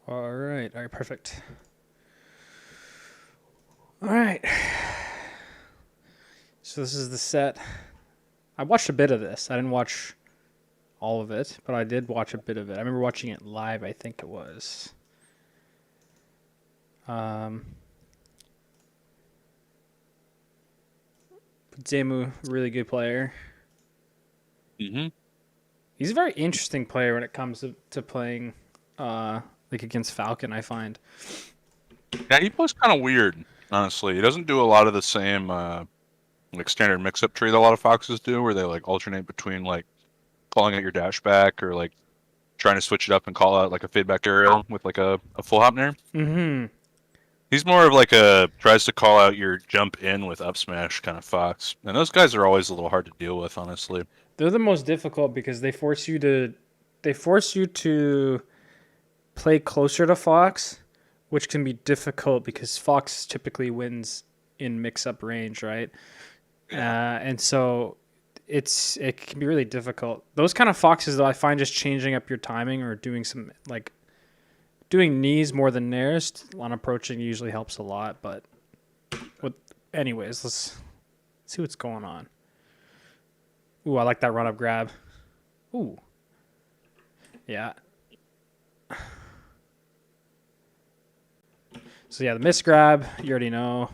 All right, perfect. All right. So this is the set. I watched a bit of this. I didn't watch all of it, but I did watch a bit of it. I remember watching it live, I think it was. Um, Zemu, really good player. Hmm. He's a very interesting player when it comes to playing like against Falcon, I find. Yeah, he plays kind of weird, honestly. He doesn't do a lot of the same like standard mix-up tree that a lot of foxes do, where they like alternate between like calling out your dash back or like trying to switch it up and call out like a fade back aerial with like a full hop nair. Mm-hmm. He's more of like a tries to call out your jump in with up smash kind of fox, and those guys are always a little hard to deal with, honestly. They're the most difficult because they force you to play closer to Fox, which can be difficult because Fox typically wins in mix-up range, right? Yeah. And so it can be really difficult. Those kind of foxes, though, I find just changing up your timing or doing some like doing knees more than nairs on approaching usually helps a lot. But with, anyways, let's see what's going on. Ooh, I like that run up grab. Ooh, yeah. So yeah, the miss grab, you already know.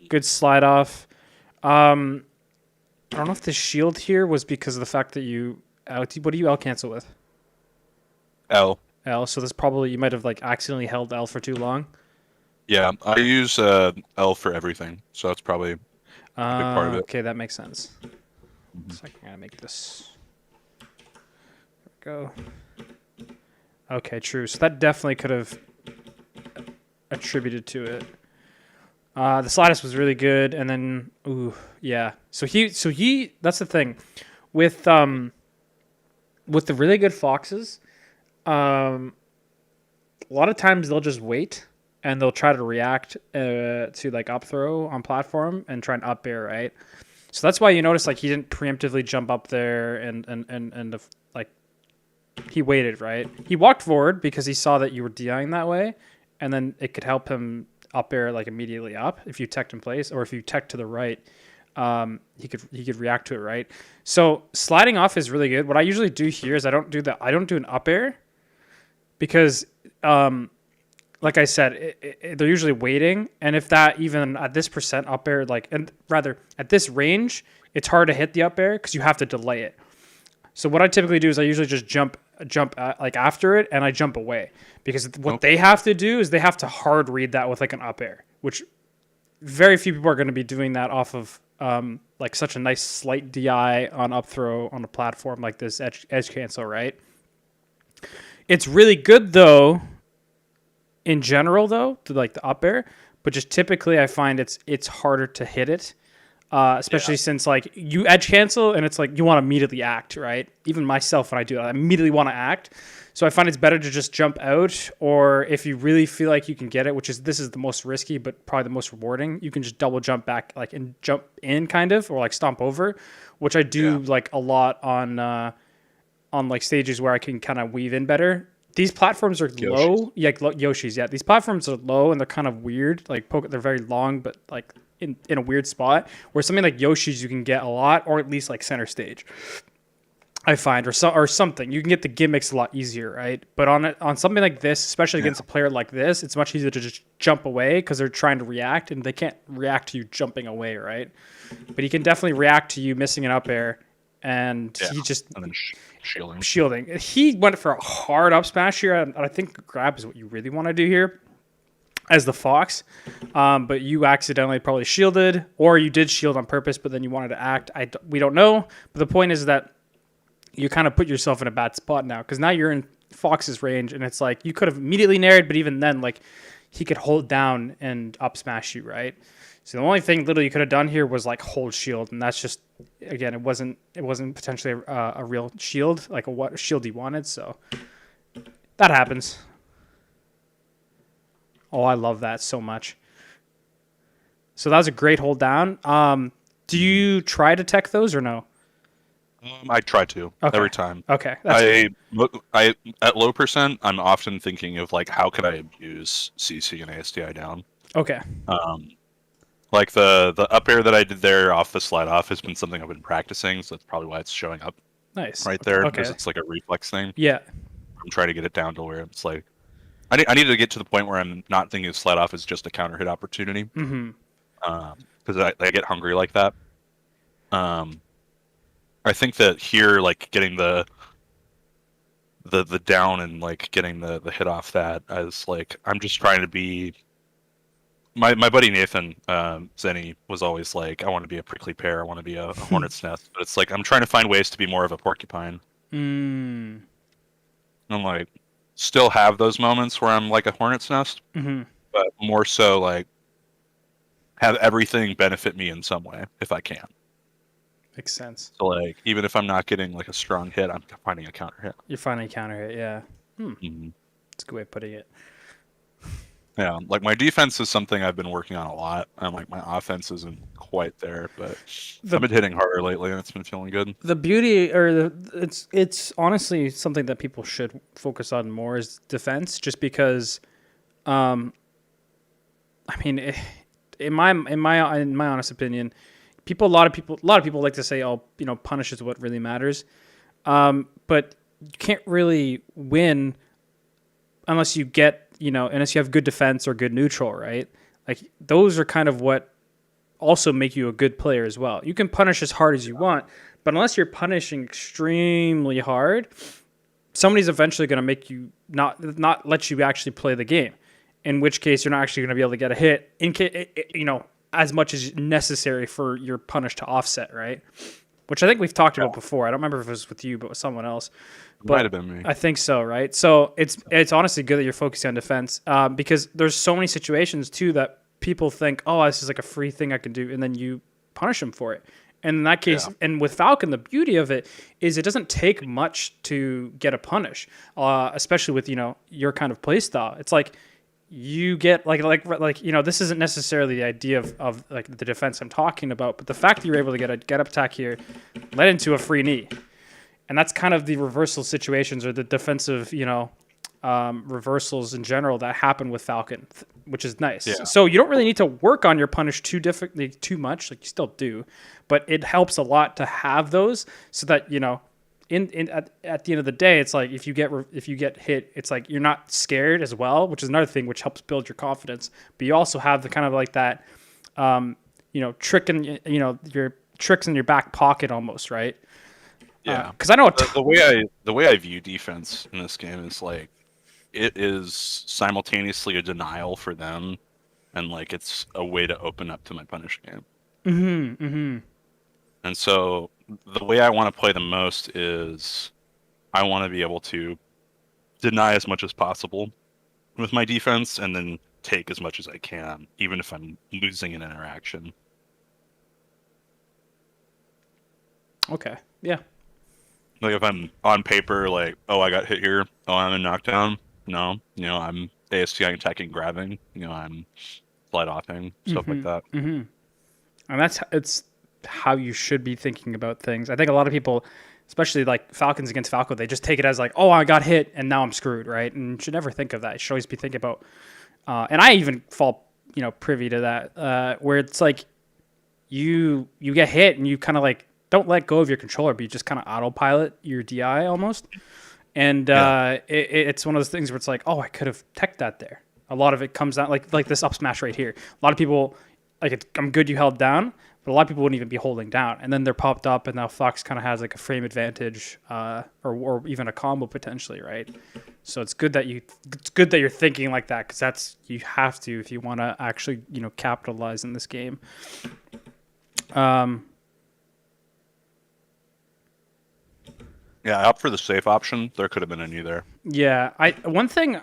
Good slide off. Um, I don't know if the shield here was because of the fact that you what do you L cancel with? L. L. So this probably you might have like accidentally held L for too long. Yeah, I use L for everything, so that's probably a big part of it. Okay, that makes sense. Mhm. So I gotta make this go. Okay, true. So that definitely could have attributed to it. The Slidus was really good, and then ooh, yeah. So he that's the thing with the really good foxes. Um, a lot of times they'll just wait and they'll try to react to like up throw on platform and try and up air, right? So that's why you notice like he didn't preemptively jump up there and like he waited, right? He walked forward because he saw that you were DIing that way, and then it could help him up air like immediately up if you teched in place, or if you tech to the right, he could react to it, right? So sliding off is really good. What I usually do here is I don't do an up air because like I said, they're usually waiting, and if that even at this percent up air, like and rather at this range, it's hard to hit the up air because you have to delay it. So what I typically do is I usually just jump like after it, and I jump away because what Okay. they have to do is they have to hard read that with like an up air, which very few people are going to be doing that off of like such a nice slight DI on up throw on a platform like this edge cancel, right? It's really good though in general though to like the up air, but just typically I find it's harder to hit it, Yeah. especially since like you edge cancel and it's like you want to immediately act, right? Even myself when I do that, I immediately want to act. So I find it's better to just jump out, or if you really feel like you can get it, which is this is the most risky but probably the most rewarding, you can just double jump back like and jump in kind of, or like stomp over, which I do Yeah. like a lot on like stages where I can kind of weave in better. These platforms are Yoshi's. low, yeah, like Yoshi's. Yeah, these platforms are low and they're kind of weird. Like they're very long, but like in a weird spot. Where something like Yoshi's you can get a lot, or at least like center stage. I find, or something you can get the gimmicks a lot easier, right? But on something like this, especially Yeah. against a player like this, it's much easier to just jump away because they're trying to react and they can't react to you jumping away, right? But he can definitely react to you missing an up air, and Yeah. he just And then shielding. shielding. He went for a hard up smash here, and I think grab is what you really want to do here as the fox. But you accidentally probably shielded, or you did shield on purpose, but then you wanted to act. We don't know. But the point is that you kind of put yourself in a bad spot now because now you're in Fox's range, and it's like you could have immediately nared, but even then, like he could hold down and up smash you, right? So the only thing literally you could have done here was like hold shield, and that's just again it wasn't potentially a real shield like a what shield he wanted. So that happens. Oh, I love that so much. So that was a great hold down. Do Mhm. you try to tech those or no? I try to Okay. every time. Okay, that's good. I at low percent, I'm often thinking of like how could I abuse CC and ASDI down. Okay. Um, like the up air that I did there off the slide off has been something I've been practicing, so that's probably why it's showing up Nice. right there because Okay. it's like a reflex thing. Yeah. I'm trying to get it down to where it's like I need to get to the point where I'm not thinking of slide off as just a counter hit opportunity. Mm-hmm. Because I get hungry like that. Um, I think that here, like getting the down and like getting the hit off that as like I'm just trying to be. My buddy Nathan Zenny was always like, I want to be a prickly pear, I want to be a hornet's nest, but it's like I'm trying to find ways to be more of a porcupine. Mm. I'm like still have those moments where I'm like a hornet's nest, Mm-hmm. but more so like have everything benefit me in some way if I can. Makes sense. So like even if I'm not getting like a strong hit, I'm finding a counter hit. You're finding a counter hit, yeah. Mm-hmm. That's a good way of putting it. Yeah, like my defense is something I've been working on a lot, and like my offense isn't quite there, but I've been hitting harder lately, and it's been feeling good. The beauty, or it's honestly something that people should focus on more is defense, just because, I mean, in my honest opinion, a lot of people like to say, oh, punish is what really matters, but you can't really win unless you have good defense or good neutral, right? Like those are kind of what also make you a good player as well. You can punish as hard as you want, but unless you're punishing extremely hard, somebody's eventually going to make you not let you actually play the game. In which case, you're not actually going to be able to get a hit as much as necessary for your punish to offset, right? Which I think we've talked about before. I don't remember if it was with you, but with someone else. But might have been me. I think so, right? So it's honestly good that you're focusing on defense because there's so many situations too that people think, oh, this is like a free thing I can do, and then you punish them for it. And in that case, and with Falcon, the beauty of it is it doesn't take much to get a punish, especially with your kind of play style. It's like you get this isn't necessarily the idea of like the defense I'm talking about, but the fact that you're able to get a get up attack here led into a free knee. And that's kind of the reversal situations or the defensive, reversals in general that happen with Falcon, which is nice. Yeah. So you don't really need to work on your punish too much, like you still do, but it helps a lot to have those so that at the end of the day, it's like if you get hit, it's like you're not scared as well, which is another thing which helps build your confidence. But you also have the kind of like that, trick in your tricks in your back pocket almost, right? Yeah, because I know the way I view defense in this game is like it is simultaneously a denial for them, and like it's a way to open up to my punish game. Mm-hmm. Mm-hmm. And so the way I want to play the most is I want to be able to deny as much as possible with my defense, and then take as much as I can, even if I'm losing an interaction. Okay. Yeah. Like if I'm on paper, like, oh, I got hit here. Oh, I'm in knockdown. No, I'm ASTI attacking, grabbing. I'm slide offing, stuff like that. Mm-hmm. And it's how you should be thinking about things. I think a lot of people, especially like Falcons against Falco, they just take it as like, oh, I got hit and now I'm screwed, right? And you should never think of that. You should always be thinking about, and I even fall, privy to that, where it's like you get hit and you kind of like don't let go of your controller, but you just kind of autopilot your DI almost. And it's one of those things where it's like, oh, I could have teched that there. A lot of it comes down like this up smash right here. A lot of people I'm good you held down, but a lot of people wouldn't even be holding down. And then they're popped up, and now Fox kind of has like a frame advantage, or even a combo potentially, right? So it's good that you're thinking like that, because you have to if you want to actually capitalize in this game. Yeah, I opt for the safe option. There could have been any there. Yeah, one thing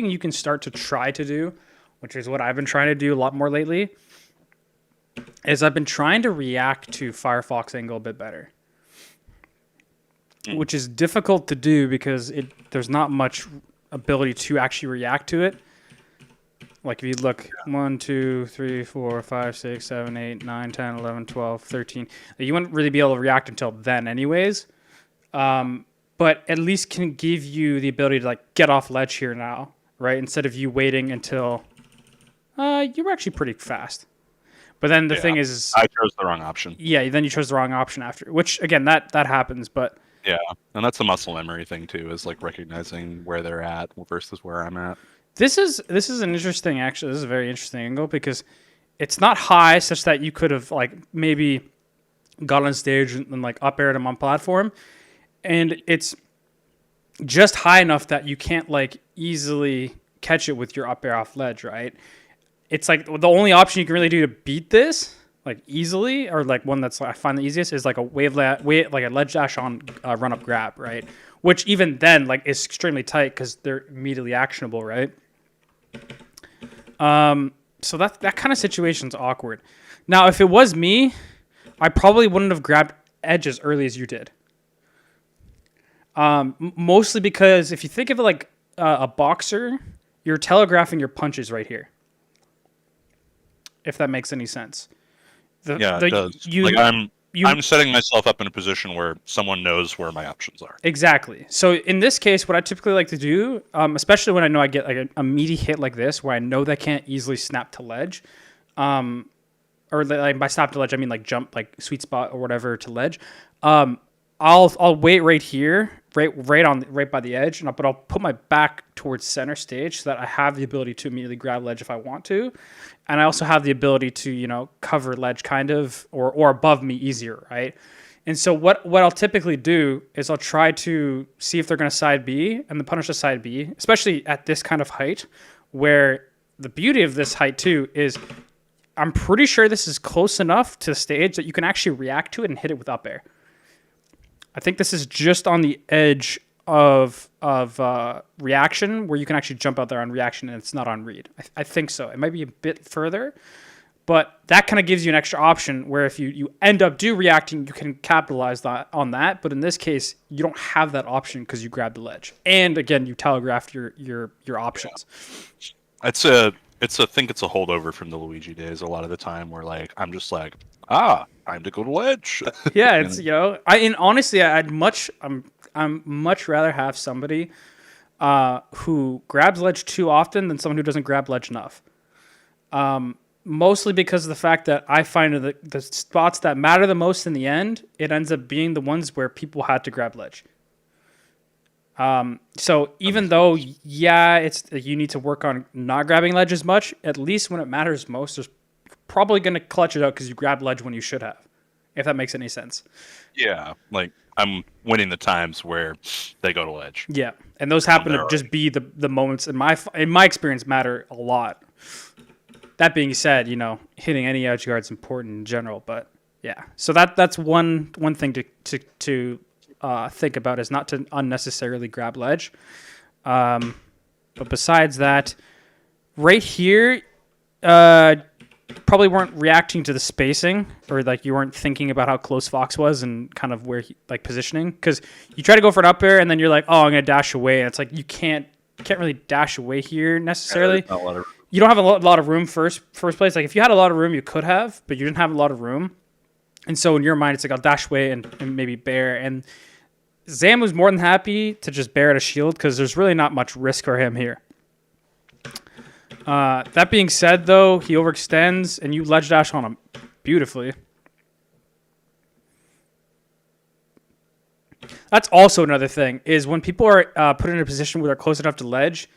you can start to try to do, which is what I've been trying to do a lot more lately, is I've been trying to react to Firefox angle a bit better, which is difficult to do because there's not much ability to actually react to it. Like if you look 1, 2, 3, 4, 5, 6, 7, 8, 9, 10, 11, 12, 13. You wouldn't really be able to react until then anyways. But at least can give you the ability to like get off ledge here now, right? Instead of you waiting until you were actually pretty fast. But then the thing is, I chose the wrong option. Yeah, then you chose the wrong option after, which again that happens. But yeah, and that's the muscle memory thing too, is like recognizing where they're at versus where I'm at. This is an interesting actually. This is a very interesting angle because it's not high such that you could have like maybe got on stage and like up aired him on platform, and it's just high enough that you can't like easily catch it with your up air off ledge, right? It's like the only option you can really do to beat this, like easily, or like one that's I find the easiest is like a like a ledge dash on run up grab, right? Which even then like is extremely tight because they're immediately actionable, right? So that kind of situation's awkward. Now, if it was me, I probably wouldn't have grabbed edge as early as you did. Mostly because if you think of it like a boxer, you're telegraphing your punches right here. If that makes any sense. It does. I'm setting myself up in a position where someone knows where my options are. Exactly. So in this case, what I typically like to do, especially when I know I get like a meaty hit like this, where I know that can't easily snap to ledge, or like by snap to ledge, I mean like jump, like sweet spot or whatever to ledge. I'll wait right here, right by the edge, but I'll put my back towards center stage so that I have the ability to immediately grab ledge if I want to, and I also have the ability to cover ledge kind of or above me easier, right? And so what I'll typically do is I'll try to see if they're going to side B and then punish the side B, especially at this kind of height, where the beauty of this height too is I'm pretty sure this is close enough to the stage that you can actually react to it and hit it with up air. I think this is just on the edge of reaction where you can actually jump out there on reaction and it's not on read. I think so. It might be a bit further, but that kind of gives you an extra option where if you end up reacting, you can capitalize on that. But in this case, you don't have that option because you grabbed the ledge. And again, you telegraphed your options. Yeah. I think it's a holdover from the Luigi days a lot of the time where like I'm just like, time to go to ledge. Yeah, it's honestly I'm much rather have somebody who grabs ledge too often than someone who doesn't grab ledge enough. Mostly because of the fact that I find that the spots that matter the most in the end, it ends up being the ones where people had to grab ledge. So even though, it's you need to work on not grabbing ledge as much, at least when it matters most, there's probably going to clutch it out because you grabbed ledge when you should have, if that makes any sense. Yeah, like I'm winning the times where they go to ledge. Yeah, and those happen to just be the moments in my experience matter a lot. That being said, hitting any edge guard is important in general, but yeah. So that's one thing to think about is not to unnecessarily grab ledge. But besides that, right here, probably weren't reacting to the spacing or like you weren't thinking about how close Fox was and kind of where he like positioning, because you try to go for an up air and then you're like, oh, I'm gonna dash away, and it's like you can't really dash away here necessarily. Yeah, you don't have a lot of room first place. Like if you had a lot of room, you could have, but you didn't have a lot of room, and so in your mind it's like I'll dash away and maybe bear. And Zam was more than happy to just bear at a shield because there's really not much risk for him here. That being said, though, he overextends, and you ledge dash on him beautifully. That's also another thing, is when people are put in a position where they're close enough to ledge,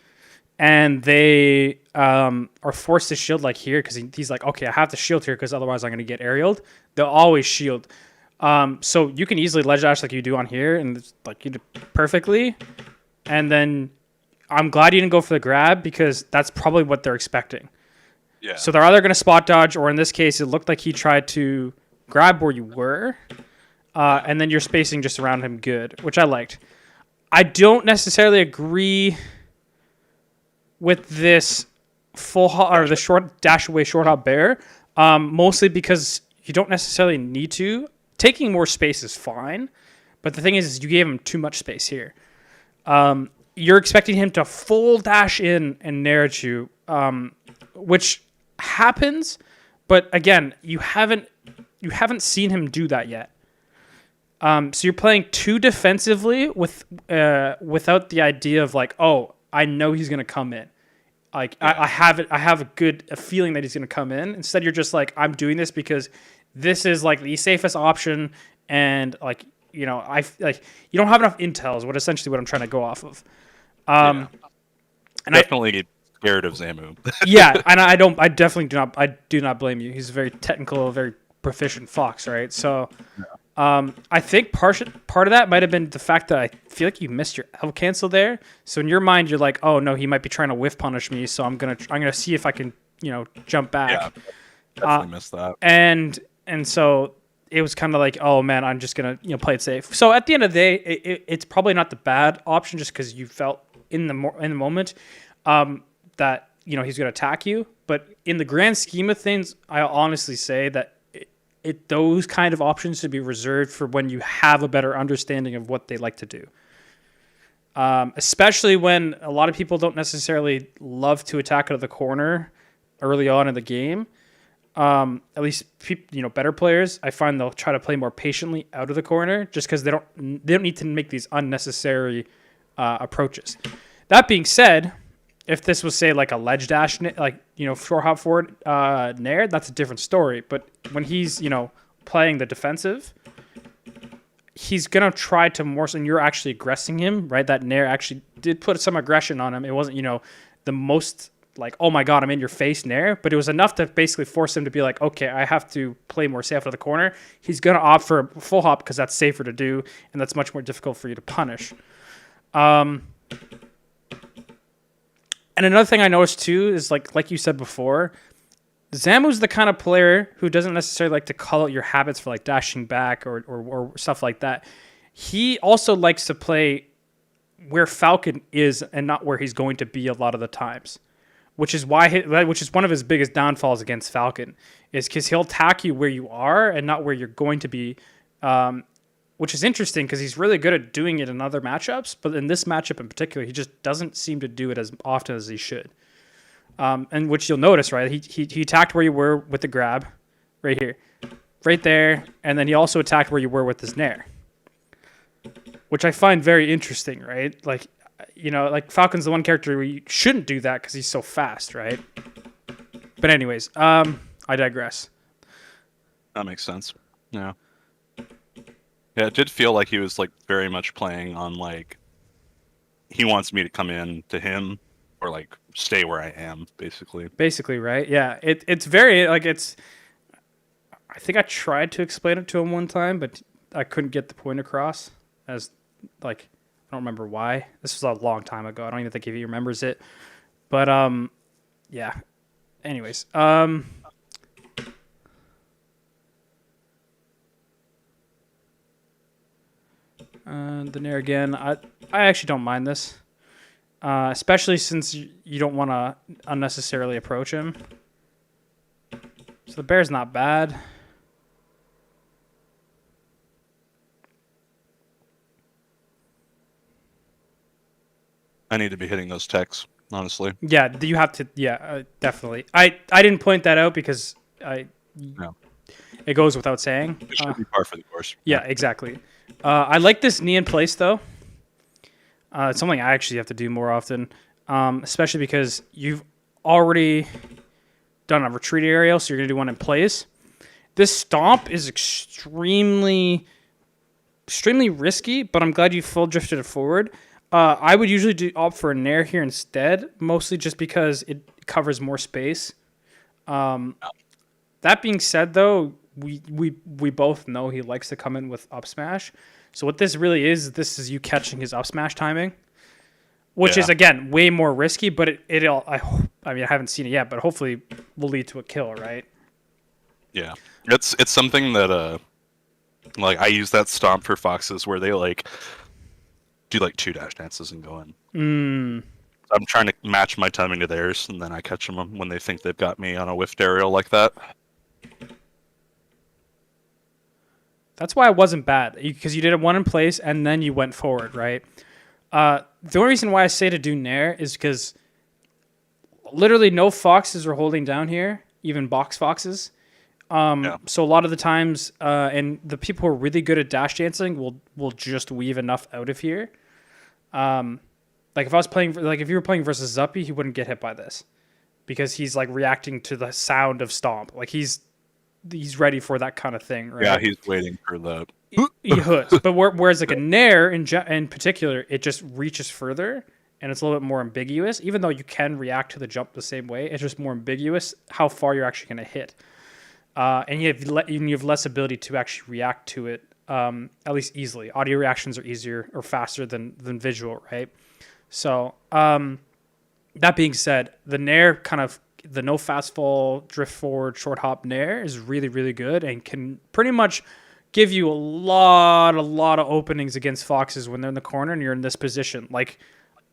and they are forced to shield like here, because he's like, okay, I have to shield here because otherwise I'm going to get aerialed. They'll always shield. So you can easily ledge dash like you do on here, and it's like you do perfectly, and then I'm glad you didn't go for the grab because that's probably what they're expecting. Yeah. So they're either going to spot dodge, or in this case, it looked like he tried to grab where you were, and then you're spacing just around him good, which I liked. I don't necessarily agree with this or the short dash away short hop bear, mostly because you don't necessarily need to. Taking more space is fine, but the thing is you gave him too much space here. You're expecting him to full dash in and nair at you, which happens, but again, you haven't seen him do that yet. So you're playing too defensively without the idea of like, oh, I know he's gonna come in. Like I have a feeling that he's gonna come in. Instead, you're just like, I'm doing this because this is like the safest option, and like you don't have enough intel is what I'm trying to go off of. And definitely scared of Zamu. Yeah, and I definitely do not blame you. He's a very technical, very proficient fox, right? So. I think part of that might have been the fact that I feel like you missed your L cancel there. So in your mind, you're like, oh no, he might be trying to whiff punish me. So I'm gonna see if I can jump back. Yeah, definitely missed that. And so it was kind of like, oh man, I'm just gonna play it safe. So at the end of the day, it's probably not the bad option just because you felt in the moment that he's gonna attack you. But in the grand scheme of things, I'll honestly say that. Those kind of options should be reserved for when you have a better understanding of what they like to do. Especially when a lot of people don't necessarily love to attack out of the corner early on in the game. At least better players, I find they'll try to play more patiently out of the corner just because they don't need to make these unnecessary approaches. That being said, if this was, say, like a ledge dash, like, floor hop forward nair, that's a different story. But when he's, playing the defensive, he's going to try to more, and you're actually aggressing him, right? That nair actually did put some aggression on him. It wasn't, the most, like, oh my God, I'm in your face nair. But it was enough to basically force him to be like, okay, I have to play more safe out of the corner. He's going to opt for a full hop because that's safer to do, and that's much more difficult for you to punish. And another thing I noticed too is like you said before, Zamu's the kind of player who doesn't necessarily like to call out your habits for like dashing back or stuff like that. He also likes to play where Falcon is and not where he's going to be a lot of the times, which is one of his biggest downfalls against Falcon is because he'll attack you where you are and not where you're going to be. Which is interesting because he's really good at doing it in other matchups, but in this matchup in particular, he just doesn't seem to do it as often as he should. And which you'll notice, right? He attacked where you were with the grab, right here, right there, and then he also attacked where you were with his nair, which I find very interesting, right? Like, like Falcon's the one character where you shouldn't do that because he's so fast, right? But anyways, I digress. That makes sense. Yeah. Yeah, it did feel like he was like very much playing on like he wants me to come in to him or like stay where I am, basically. Basically, right? Yeah. It's very like it's I think I tried to explain it to him one time, but I couldn't get the point across as like I don't remember why. This was a long time ago. I don't even think he remembers it. But yeah. Anyways, the nair again. I actually don't mind this, especially since you don't want to unnecessarily approach him. So the bear's not bad. I need to be hitting those techs, honestly. Yeah, you have to. Yeah, definitely. I didn't point that out because it goes without saying. It should be par for the course. Yeah, exactly. I like this knee in place, though. It's something I actually have to do more often, especially because you've already done a retreat aerial, so you're going to do one in place. This stomp is extremely risky, but I'm glad you full drifted it forward. I would usually opt for a nair here instead, mostly just because it covers more space. That being said, though, we both know he likes to come in with up smash. So what this really is, this is you catching his up smash timing, which is again way more risky. But I haven't seen it yet, but hopefully will lead to a kill, right? Yeah, it's something that like I use that stomp for foxes where they like do like 2 dash dances and go in. I'm trying to match my timing to theirs, and then I catch them when they think they've got me on a whiffed aerial like that. That's why it wasn't bad, because you did it one in place and then you went forward, right? The only reason why I say to do nair is because literally no foxes are holding down here, even box foxes. Yeah. So a lot of the times, and the people who are really good at dash dancing will just weave enough out of here. Like if I was playing, like if you were playing versus Zuppy, he wouldn't get hit by this because he's like reacting to the sound of stomp. Like he's ready for that kind of thing, right? Yeah, he's waiting for the. He hoods. But whereas like a Nair in particular, it just reaches further and it's a little bit more ambiguous. Even though you can react to the jump the same way, it's just more ambiguous how far you're actually going to hit. And you have less ability to actually react to it, at least easily. Audio reactions are easier or faster than visual, right? So that being said, the Nair the no fast fall, drift forward, short hop Nair is really, really good and can pretty much give you a lot of openings against foxes when they're in the corner and you're in this position. Like,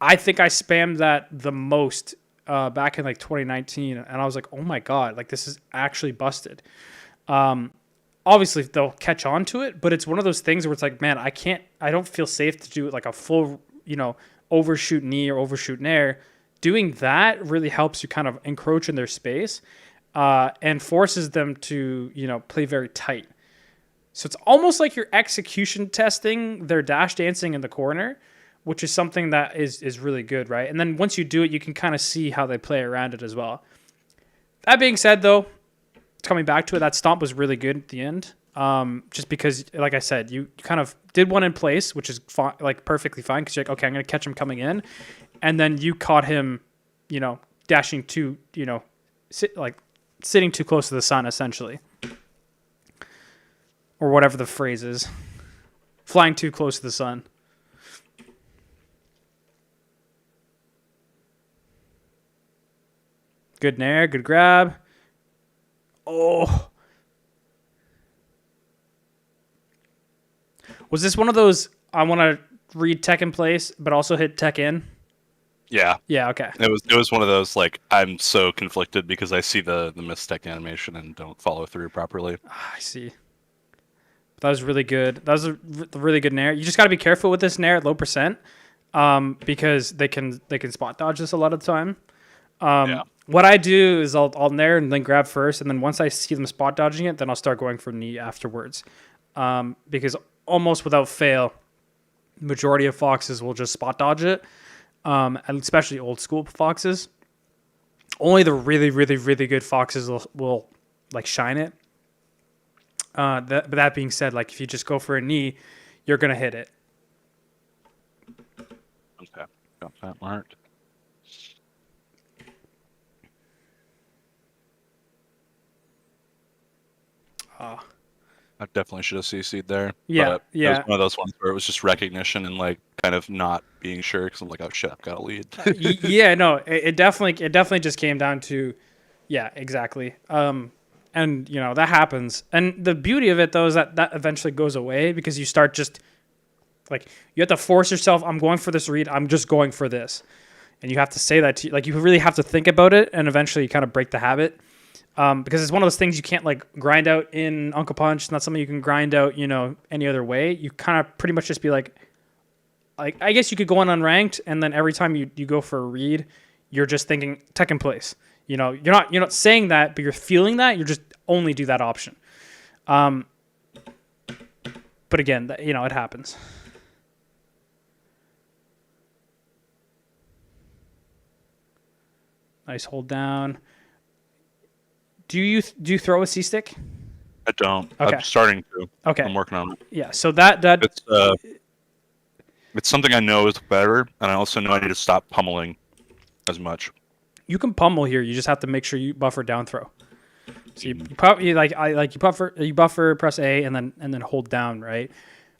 I think I spammed that the most back in like 2019, and I was like, oh my god, like this is actually busted. Obviously they'll catch on to it, but it's one of those things where it's like, man, I don't feel safe to do like a full, overshoot knee or overshoot nair. Doing that really helps you kind of encroach in their space and forces them to, play very tight. So it's almost like you're execution testing their dash dancing in the corner, which is something that is really good, right? And then once you do it, you can kind of see how they play around it as well. That being said, though, coming back to it, that stomp was really good at the end. Just because, like I said, you kind of did one in place, which is like perfectly fine because you're like, okay, I'm going to catch him coming in. And then you caught him, dashing too, sitting too close to the sun, essentially. Or whatever the phrase is. Flying too close to the sun. Good nair, good grab. Oh. Was this one of those, I want to read tech in place, but also hit tech in? Yeah. Yeah, okay. It was one of those, like, I'm so conflicted because I see the missed tech animation and don't follow through properly. I see. That was really good. That was a really good nair. You just got to be careful with this nair at low percent because they can spot dodge this a lot of the time. What I do is I'll nair and then grab first, and then once I see them spot dodging it, then I'll start going for knee afterwards. Because almost without fail, majority of foxes will just spot dodge it, and especially old school foxes. Only the really, really, really good foxes will like shine it. But that being said, like if you just go for a knee, you're gonna hit it. Okay, got that marked. I definitely should have CC'd there. Yeah, but yeah. It was one of those ones where it was just recognition and like kind of not being sure because I'm like, oh shit, I've got a lead. Yeah, no, it definitely just came down to, yeah, exactly. And that happens. And the beauty of it though is that eventually goes away because you start just like you have to force yourself. I'm going for this read. I'm just going for this, and you have to say that to like you really have to think about it, and eventually you kind of break the habit. Because it's one of those things you can't like grind out in Uncle Punch. It's not something you can grind out, any other way. You kind of pretty much just be like I guess you could go on unranked, and then every time you go for a read, you're just thinking tech in place. You're not saying that, but you're feeling that. You just only do that option. But again, it happens. Nice hold down. Do you throw a C stick? I don't. Okay. I'm starting to. Okay. I'm working on it. Yeah. So that it's something I know is better, and I also know I need to stop pummeling as much. You can pummel here. You just have to make sure you buffer down throw. So you buffer, press A, and then hold down, right?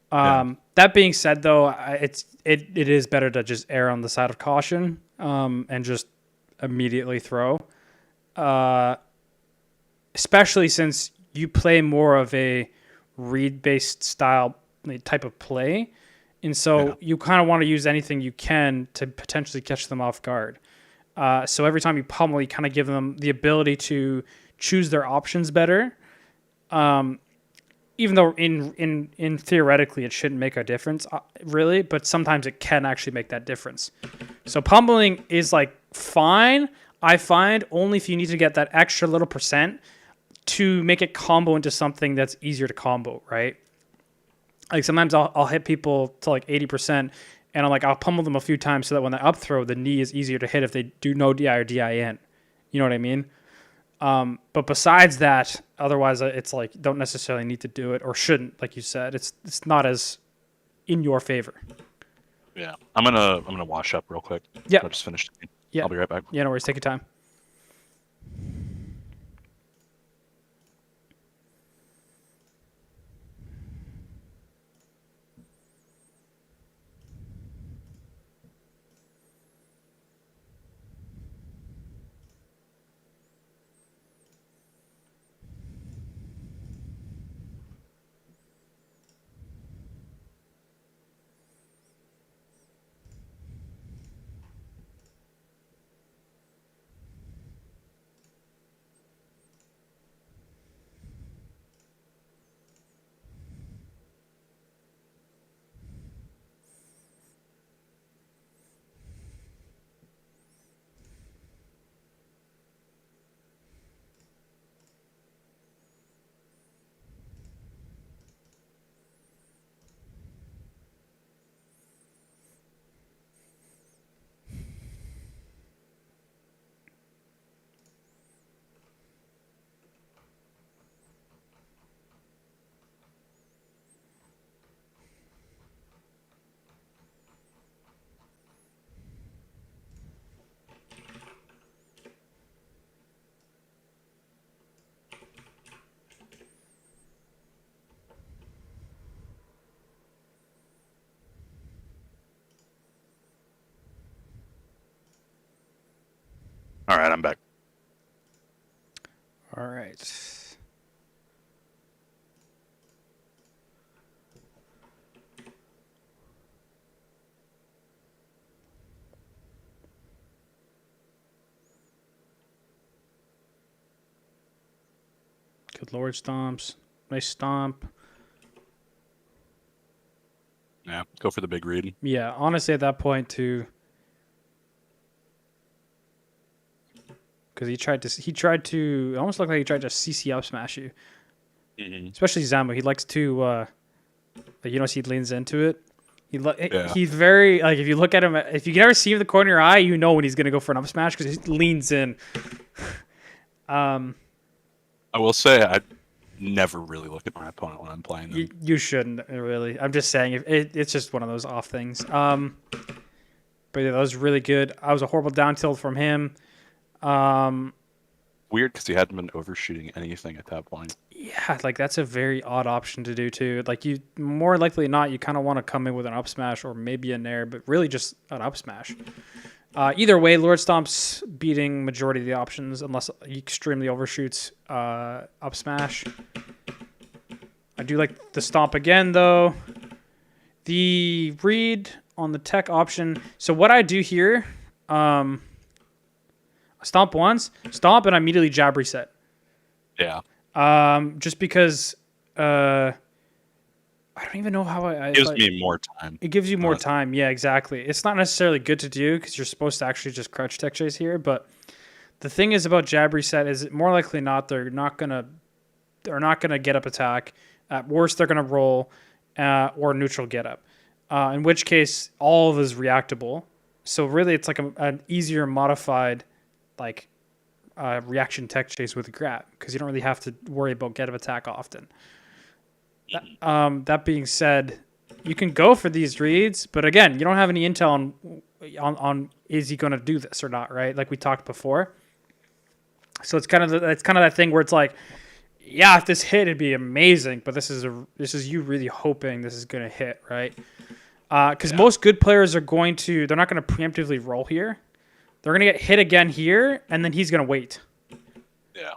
That being said, though, it is better to just err on the side of caution and just immediately throw. Especially since you play more of a read-based style type of play. And so you kind of want to use anything you can to potentially catch them off guard. So every time you pummel, you kind of give them the ability to choose their options better. Even though in theoretically it shouldn't make a difference, really, but sometimes it can actually make that difference. So pummeling is like fine. I find only if you need to get that extra little percent to make it combo into something that's easier to combo, right? Like sometimes I'll hit people to like 80%, and I'll pummel them a few times so that when they up throw, the knee is easier to hit if they do no DI or DI in. You know what I mean? But besides that, otherwise it's like don't necessarily need to do it or shouldn't, like you said. It's not as in your favor. Yeah, I'm gonna wash up real quick. Yeah, I just finished. yeah. I'll be right back. Yeah, no worries. Take your time. All right, I'm back. All right. Good Lord stomps. Nice stomp. Yeah, go for the big read. Yeah, honestly, at that point too, because he tried to, it almost looked like he tried to CC up smash you. Mm-hmm. Especially Zambo, he likes to, he leans into it. Yeah. He's very like if you look at him, if you can ever see him in the corner of your eye, you know when he's gonna go for an up smash because he leans in. I will say I never really look at my opponent when I'm playing them. You shouldn't really. I'm just saying it's just one of those off things. But yeah, that was really good. I was a horrible down tilt from him. Weird because he hadn't been overshooting anything at that point. Yeah, like that's a very odd option to do too. Like you more likely than not, you kind of want to come in with an up smash or maybe a nair, but really just an up smash. Either way, Lord Stomp's beating majority of the options unless he extremely overshoots up smash. I do like the stomp again though. The read on the tech option. So what I do here, stomp once, stomp, and I immediately jab reset. Yeah. Just because I don't even know how it gives me more time. It gives you more time. Yeah, exactly. It's not necessarily good to do because you're supposed to actually just crouch tech chase here. But the thing is about jab reset is more likely not they're not gonna get up attack. At worst, they're gonna roll or neutral get up. In which case, all of it is reactable. So really, it's like an easier modified like reaction tech chase with grab because you don't really have to worry about get up attack often. That being said, you can go for these reads, but again, you don't have any intel on is he going to do this or not, right? Like we talked before. So it's kind of that thing where it's like, yeah, if this hit, it'd be amazing, but this is you really hoping this is going to hit, right? Because most good players they're not going to preemptively roll here. They're going to get hit again here, and then he's going to wait. Yeah.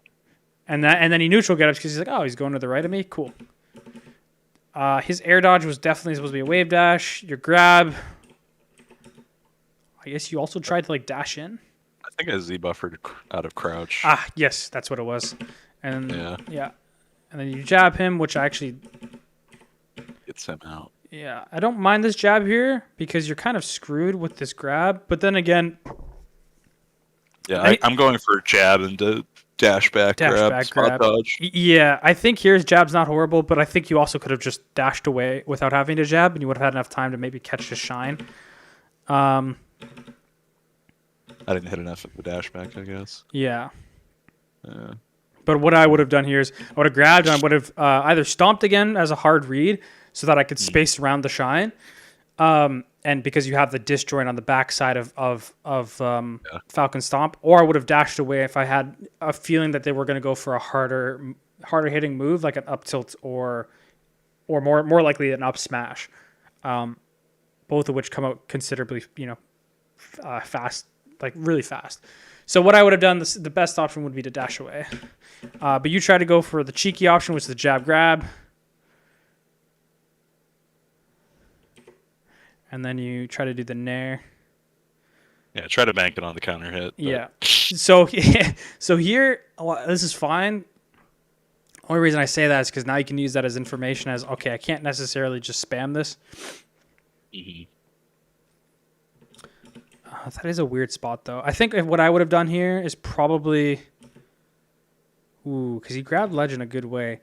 And then he neutral get ups because he's like, oh, he's going to the right of me? Cool. His air dodge was definitely supposed to be a wave dash. Your grab. I guess you also tried to like dash in. I think I Z-buffered out of crouch. Ah, yes, that's what it was. And yeah. And then you jab him, which I actually gets him out. Yeah, I don't mind this jab here because you're kind of screwed with this grab. But then again, Yeah, I'm going for jab and dash back Dash grab, back spot grab. dodge. Yeah, I think here's jab's not horrible, but I think you also could have just dashed away without having to jab, and you would have had enough time to maybe catch his shine. I didn't hit enough of the dash back, I guess. Yeah. Yeah. But what I would have done here is I would have grabbed and I would have either stomped again as a hard read so that I could space around the shine. And because you have the disc joint on the back side of Falcon Stomp, or I would have dashed away if I had a feeling that they were going to go for a harder hitting move like an up tilt or more likely an up smash, both of which come out considerably fast, like really fast. So what I would have done, the best option would be to dash away, but you try to go for the cheeky option, which is the jab grab. And then you try to do the nair. Yeah, try to bank it on the counter hit. But... Yeah. So here, this is fine. Only reason I say that is because now you can use that as information as, okay, I can't necessarily just spam this. Mm-hmm. That is a weird spot, though. I think what I would have done here is probably... Ooh, because he grabbed ledge in a good way.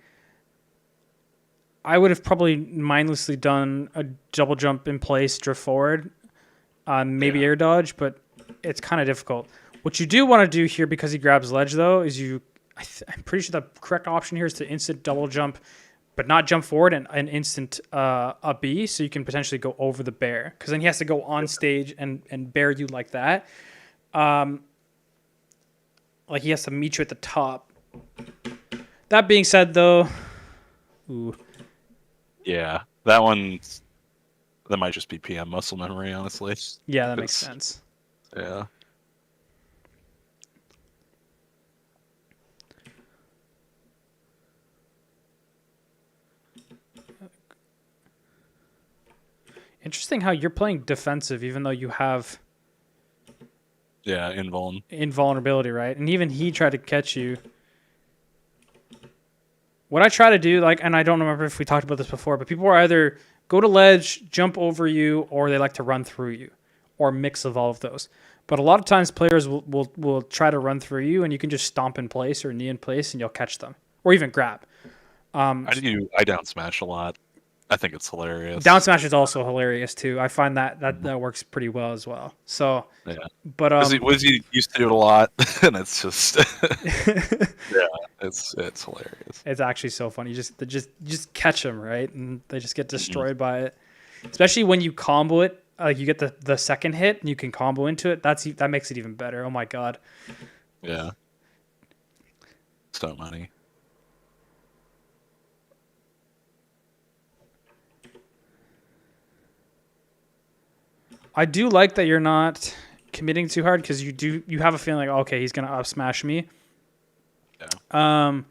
I would have probably mindlessly done a double jump in place, drift forward, maybe air dodge, but it's kind of difficult. What you do want to do here, because he grabs ledge, though, is I'm pretty sure the correct option here is to instant double jump, but not jump forward and an instant a B, so you can potentially go over the bear, because then he has to go on stage and bear you like that. Like he has to meet you at the top. That being said, though, ooh. Yeah, that might just be PM muscle memory, honestly. Yeah, that makes sense. Yeah. Interesting how you're playing defensive, even though you have invulnerability, right? And even he tried to catch you. What I try to do, and I don't remember if we talked about this before, but people are either go to ledge, jump over you, or they like to run through you, or mix of all of those. But a lot of times players will try to run through you, and you can just stomp in place or knee in place, and you'll catch them, or even grab. I down smash a lot. I think it's hilarious. Down smash is also hilarious too. I find that works pretty well as well. So yeah, but he used to do it a lot, and it's just yeah, it's hilarious. It's actually so funny. You just catch them, right, and they just get destroyed by it. Especially when you combo it, like you get the second hit and you can combo into it. That makes it even better. Oh my god. Yeah. So money. I do like that you're not committing too hard because you have a feeling like, okay, he's gonna up smash me. Yeah.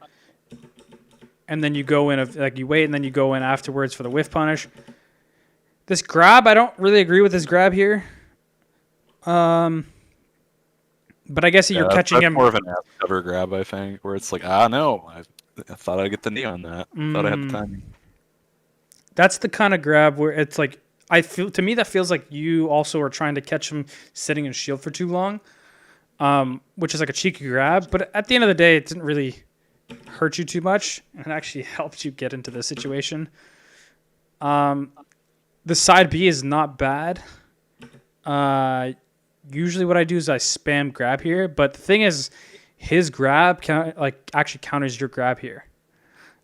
And then you go in you wait and then you go in afterwards for the whiff punish. This grab, I don't really agree with this grab here. But I guess you're catching him. More of an ass cover grab, I think, where it's like, no, I thought I'd get the knee on that. Thought I had the timing. That's the kind of grab where it's like. To me, that feels like you also are trying to catch him sitting in shield for too long, which is like a cheeky grab. But at the end of the day, it didn't really hurt you too much, and it actually helped you get into this situation. The side B is not bad. Usually what I do is I spam grab here, but the thing is, his grab actually counters your grab here.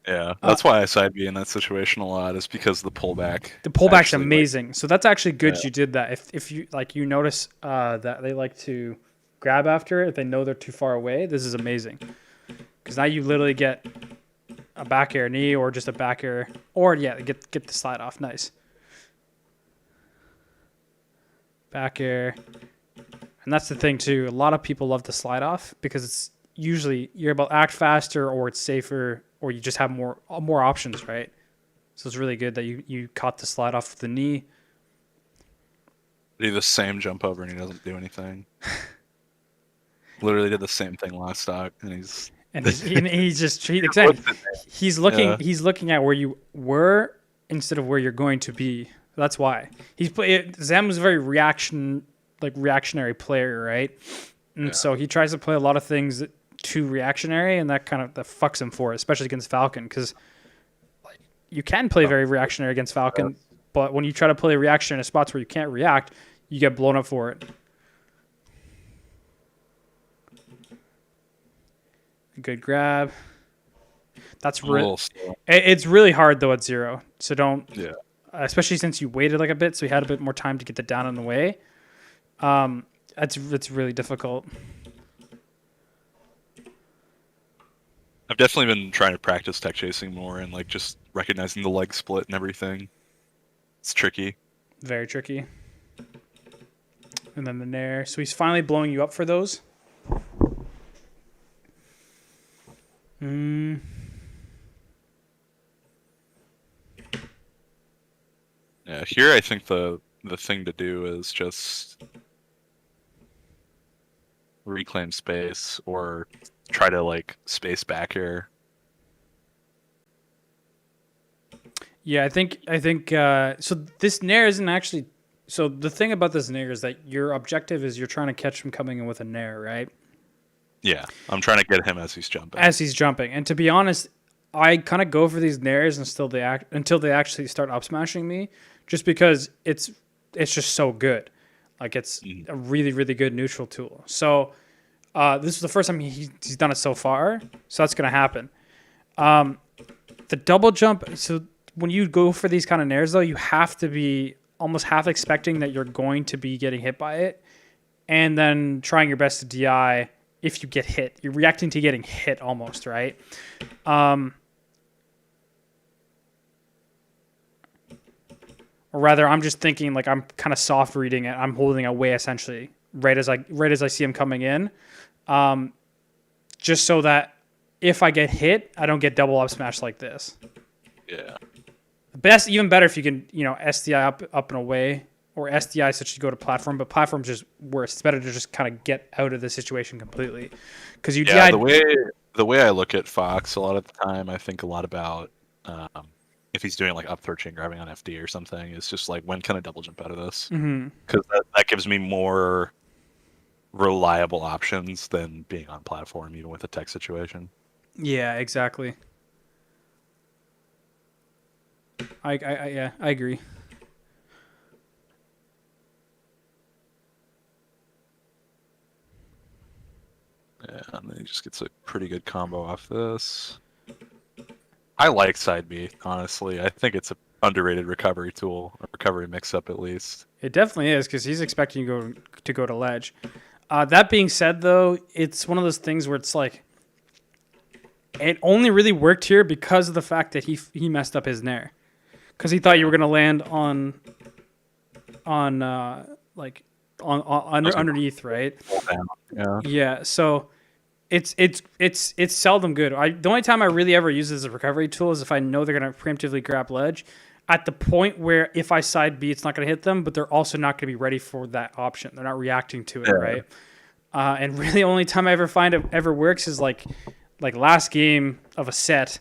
Yeah, that's why I side B in that situation a lot, is because the pullback. The pullback's amazing. So that's actually good you did that. If you you notice that they like to grab after it, if they know they're too far away, this is amazing. Because now you literally get a back air knee or just a back air, or get the slide off. Nice. Back air. And that's the thing too. A lot of people love the slide off because it's usually you're able to act faster, or it's safer, or you just have more options, right? So it's really good that you caught the slide off the knee. He did the same jump over and he doesn't do anything. Literally did the same thing last stock, and he's looking at where you were instead of where you're going to be. That's why Zam was a very reactionary player, right? And Yeah. so he tries to play a lot of things too reactionary, and that fucks him for it, especially against Falcon, because you can play very reactionary against Falcon, but when you try to play reaction in spots where you can't react, you get blown up for it. Good grab. That's it's really hard though at 0. So don't. Yeah. Especially since you waited like a bit, so you had a bit more time to get the down and away. It's really difficult. I've definitely been trying to practice tech chasing more and like just recognizing the leg split and everything. It's tricky. Very tricky. And then the nair. So he's finally blowing you up for those. Yeah, here I think the thing to do is just reclaim space or try to like space back here. Yeah, I think so this nair isn't actually, so the thing about this nair is that your objective is you're trying to catch him coming in with a nair, right? Yeah, I'm trying to get him as he's jumping. And to be honest, I kind of go for these nairs until they actually start up smashing me, just because it's just so good. Like it's a really, really good neutral tool. So this is the first time he's done it so far, so that's gonna happen. The double jump. So when you go for these kind of nairs, though, you have to be almost half expecting that you're going to be getting hit by it, and then trying your best to DI. If you get hit, you're reacting to getting hit almost, right? Or rather, I'm just thinking like I'm kind of soft reading it. I'm holding away essentially right as I see him coming in, just so that if I get hit, I don't get double up smash like this. Yeah. Even better if you can, SDI up and away, or SDI such you go to platform, but platform's just worse. It's better to just kind of get out of the situation completely, because the way I look at Fox a lot of the time, I think a lot about if he's doing like up throw chain grabbing on FD or something. It's just like, when can I double jump out of this? Because that gives me more reliable options than being on platform, even with a tech situation. Yeah, exactly. I agree. Yeah, and then he just gets a pretty good combo off this. I like side B, honestly. I think it's an underrated recovery tool, a recovery mix-up at least. It definitely is, because he's expecting you to go to ledge. That being said, though, it's one of those things where it's like, it only really worked here because of the fact that he messed up his nair, because he thought you were gonna land underneath, right? Yeah. So it's seldom good. The only time I really ever use it as a recovery tool is if I know they're gonna preemptively grab ledge, at the point where if I side B, it's not gonna hit them, but they're also not gonna be ready for that option. They're not reacting to it, right? And really, the only time I ever find it ever works is like last game of a set,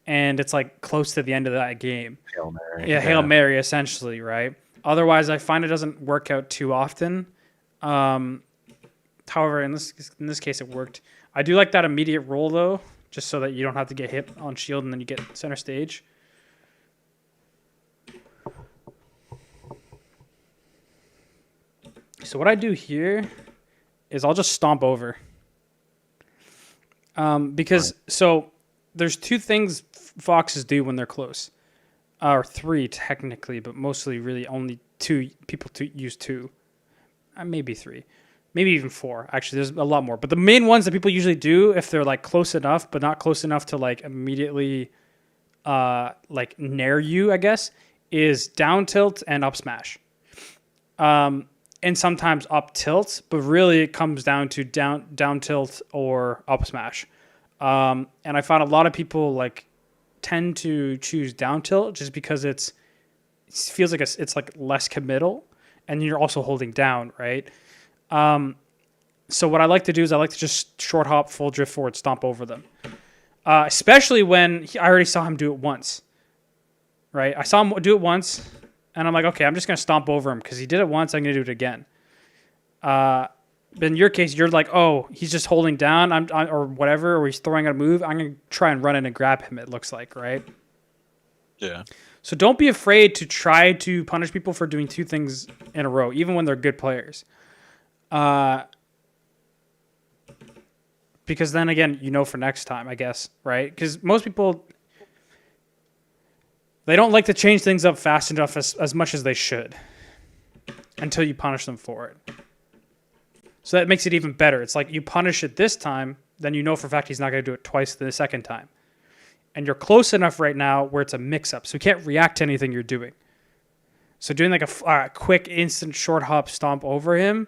and it's like close to the end of that game. Hail Mary. Yeah, Hail Mary, essentially, right? Otherwise, I find it doesn't work out too often. However, in this case, it worked. I do like that immediate roll, though, just so that you don't have to get hit on shield and then you get center stage. So what I do here is I'll just stomp over. Because so there's two things foxes do when they're close, or three technically, but mostly really only two people use two, maybe three, maybe even four. Actually, there's a lot more, but the main ones that people usually do if they're like close enough, but not close enough to like immediately, like nair you, I guess, is down tilt and up smash. And sometimes up tilt, but really it comes down to down tilt or up smash. And I found a lot of people like tend to choose down tilt just because it feels like it's like less committal, and you're also holding down, right? So what I like to do is I like to just short hop, full drift forward, stomp over them. Especially when I already saw him do it once, right? I saw him do it once. And I'm like, okay, I'm just going to stomp over him because he did it once. I'm going to do it again. But in your case, you're like, oh, he's just holding down, or whatever, or he's throwing out a move. I'm gonna try and run in and grab him. It looks like, right? Yeah. So don't be afraid to try to punish people for doing two things in a row, even when they're good players. Because then again, for next time, I guess, right? Because most people, they don't like to change things up fast enough as much as they should until you punish them for it. So that makes it even better. It's like you punish it this time, then you know for a fact he's not going to do it twice the second time. And you're close enough right now where it's a mix-up, so you can't react to anything you're doing. So doing like a quick, instant, short hop stomp over him,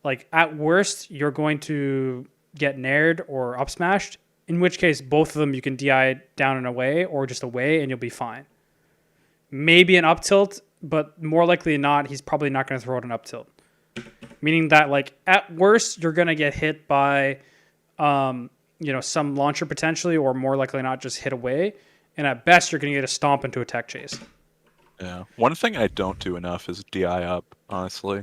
like at worst, you're going to get nared or up smashed, in which case both of them you can DI down and away or just away and you'll be fine. Maybe an up tilt, but more likely than not, he's probably not going to throw out an up tilt. Meaning that like at worst, you're going to get hit by some launcher potentially, or more likely than not just hit away. And at best, you're going to get a stomp into a tech chase. Yeah. One thing I don't do enough is DI up, honestly.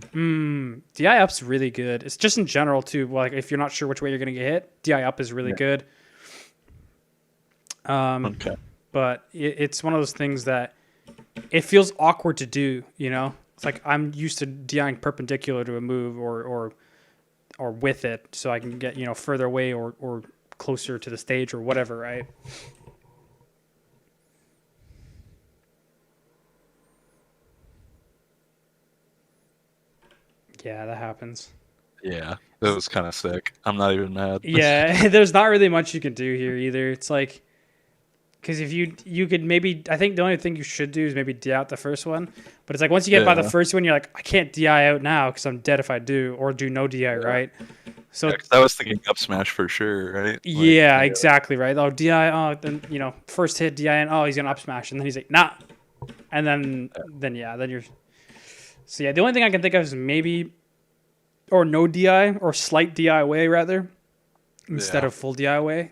DI up's really good. It's just in general too. Like if you're not sure which way you're going to get hit, DI up is really good. Okay. But it's one of those things that it feels awkward to do. It's like I'm used to DIing perpendicular to a move or with it, so I can get further away or closer to the stage or whatever, right? Yeah, that happens. Yeah, it was kind of sick. I'm not even mad. Yeah, there's not really much you can do here either. It's like, because if you could maybe, I think the only thing you should do is maybe DI out the first one. But it's like once you get by the first one, you're like, I can't DI out now because I'm dead if I do, or do no DI, right? So I was thinking up smash for sure, right? Like, yeah, exactly, right. Oh, DI, then first hit DI, and he's gonna up smash, and then he's like, nah, and then you're. So yeah, the only thing I can think of is maybe, or no DI or slight DI away rather, instead of full DI away.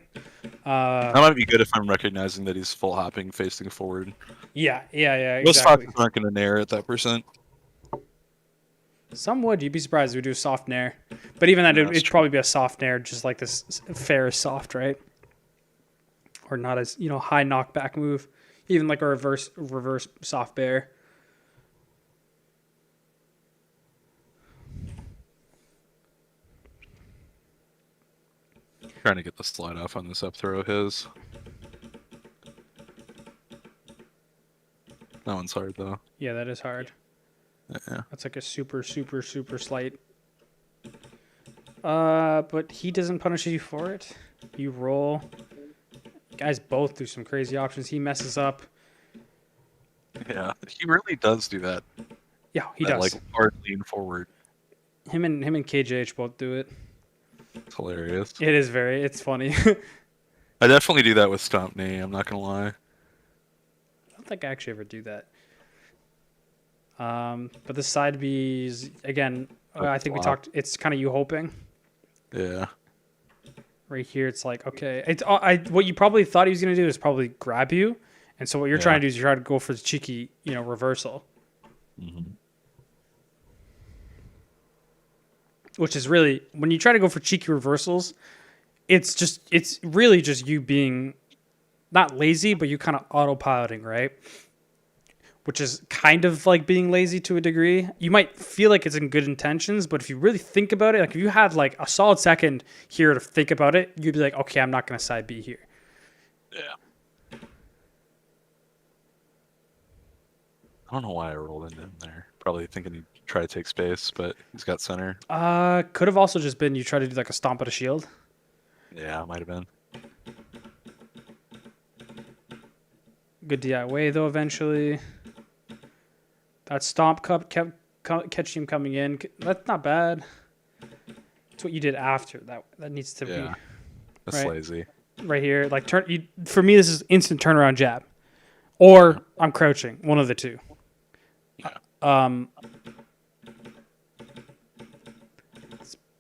That might be good if I'm recognizing that he's full hopping, facing forward. Yeah, exactly. Most foxes aren't going to nair at that percent. Some would. You'd be surprised if we do a soft nair. But even that, it'd probably be a soft nair, just like this fair is soft, right? Or not as, high knockback move. Even like a reverse soft bear. Trying to get the slide off on this up throw of his. That one's hard though. Yeah, that is hard. Yeah. That's like a super, super, super slight. But he doesn't punish you for it. You roll. You guys both do some crazy options. He messes up. Yeah, he really does do that. Yeah, he does. Like hard lean forward. Him and KJH both do it. It's hilarious. It's funny. I definitely do that with stomp knee, I'm not gonna lie. I don't think I actually ever do that. But the side B's again, I think we talked, it's kind of you hoping. Yeah. Right here it's like, okay, it's what you probably thought he was going to do is probably grab you. And so what you're trying to do is you're trying to go for the cheeky, reversal. Mm-hmm. Which is really, when you try to go for cheeky reversals, it's really just you being not lazy, but you kind of autopiloting, right? Which is kind of like being lazy to a degree. You might feel like it's in good intentions, but if you really think about it, like if you had like a solid second here to think about it, you'd be like, okay, I'm not going to side B here. Yeah. I don't know why I rolled into him there. Probably thinking he'd try to take space, but he's got center. Could have also just been you try to do like a stomp at a shield. Yeah, it might have been. Good DIY though eventually. That stomp kept catching him coming in. That's not bad. That's what you did after. That needs to be. That's lazy. Right here, like for me, this is instant turnaround jab, or I'm crouching. One of the two. Yeah.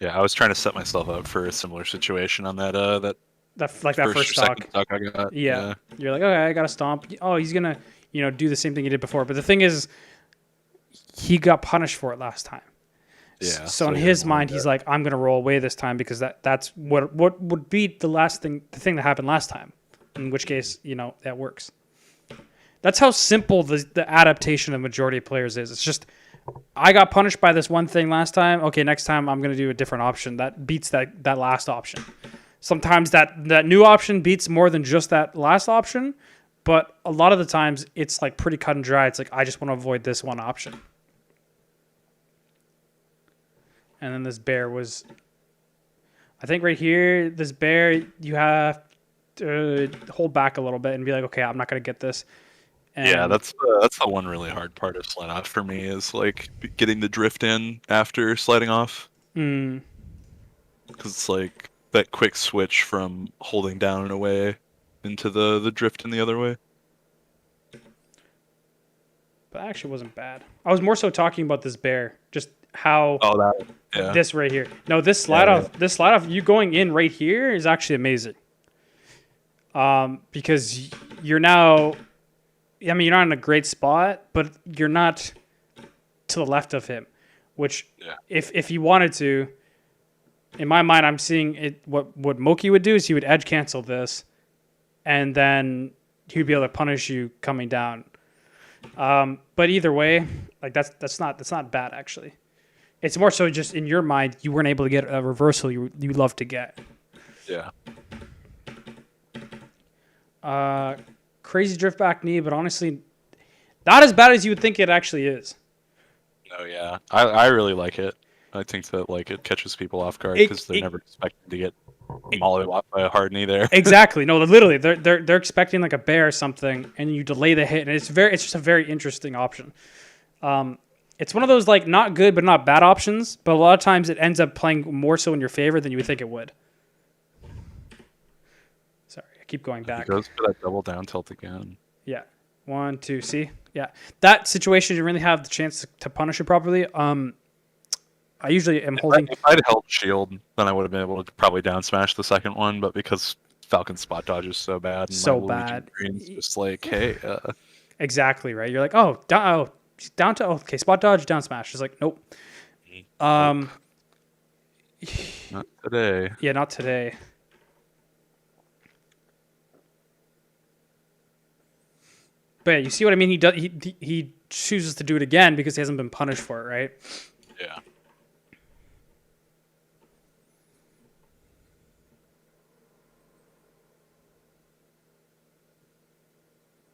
Yeah, I was trying to set myself up for a similar situation on that that first stock. I got. Yeah. You're like, okay, I got to stomp. Oh, he's gonna do the same thing he did before. But the thing is, he got punished for it last time, Yeah. So in you his didn't want mind, he's like, I'm gonna roll away this time because that's what would be the thing that happened last time. In which case, that works. That's how simple the adaptation of majority of players is. It's just, I got punished by this one thing last time. Okay, next time I'm gonna do a different option that beats that last option. Sometimes that new option beats more than just that last option, but a lot of the times it's like pretty cut and dry. It's like, I just want to avoid this one option. And then this bear was, I think right here, this bear, you have to hold back a little bit and be like, okay, I'm not going to get this. And Yeah, that's the one really hard part of slide off for me is like getting the drift in after sliding off. Because it's like that quick switch from holding down and away into the drift in the other way. But it actually wasn't bad. I was more so talking about this bear, just how this right here. No, this slide off, you going in right here is actually amazing. Because you're now, you're not in a great spot, but you're not to the left of him, which if he wanted to, in my mind, I'm seeing it. What Moki would do is he would edge cancel this, and then he would be able to punish you coming down. But either way, like that's not bad actually. It's more so just in your mind you weren't able to get a reversal you love to get. Yeah. Crazy drift back knee, but honestly, not as bad as you would think it actually is. Oh yeah, I really like it. I think that like it catches people off guard because they're never expecting to get mollywopped by a hard knee there. Exactly. No, literally, they're expecting like a bear or something, and you delay the hit, and it's just a very interesting option. It's one of those like not good but not bad options, but a lot of times it ends up playing more so in your favor than you would think it would. Sorry, I keep going back. He goes for that double down tilt again. Yeah. 1, 2, see? Yeah. That situation, you really have the chance to punish it properly. I usually am holding. If I'd held shield, then I would have been able to probably down smash the second one, but because Falcon's spot dodge is so bad, and so my bad, it's just like, hey. Exactly right. You're like, down to okay, spot dodge, down smash. It's like, nope. Not today. Yeah, not today. But yeah, you see what I mean? He does. He chooses to do it again because he hasn't been punished for it, right? Yeah.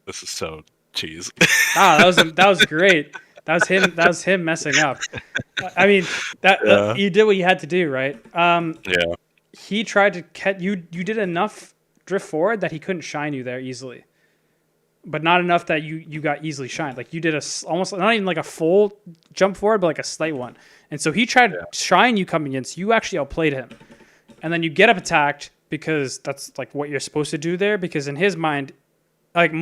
This is so cheese. That was great. That was him messing up. I mean, you did what you had to do, right? Yeah. He tried to catch you. You did enough drift forward that he couldn't shine you there easily, but not enough that you got easily shined. Like you did almost not even like a full jump forward, but like a slight one. And so he tried to shine you coming in. So you actually outplayed him, and then you get up attacked because that's like what you're supposed to do there. Because in his mind, like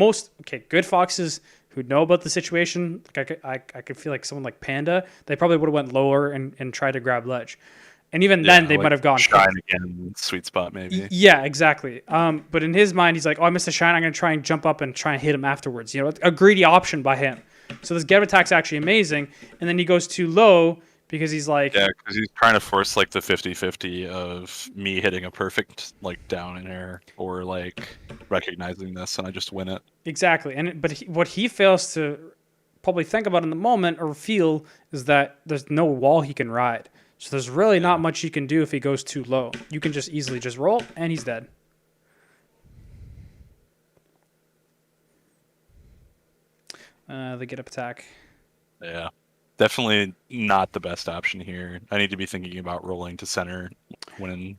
good foxes who know about the situation, like I could feel like someone like Panda, they probably would have went lower and tried to grab ledge. And even then, they might have gone shine again, sweet spot maybe. Yeah, exactly. But in his mind, he's like, "Oh, I missed a shine. I'm going to try and jump up and try and hit him afterwards." A greedy option by him. So this get up attack's actually amazing. And then he goes too low because he's like, yeah, because he's trying to force like the 50-50 of me hitting a perfect like down in air or like recognizing this and I just win it. Exactly. But what he fails to probably think about in the moment or feel is that there's no wall he can ride. So there's really not much you can do if he goes too low. You can just easily just roll, and he's dead. The get up attack. Yeah. Definitely not the best option here. I need to be thinking about rolling to center when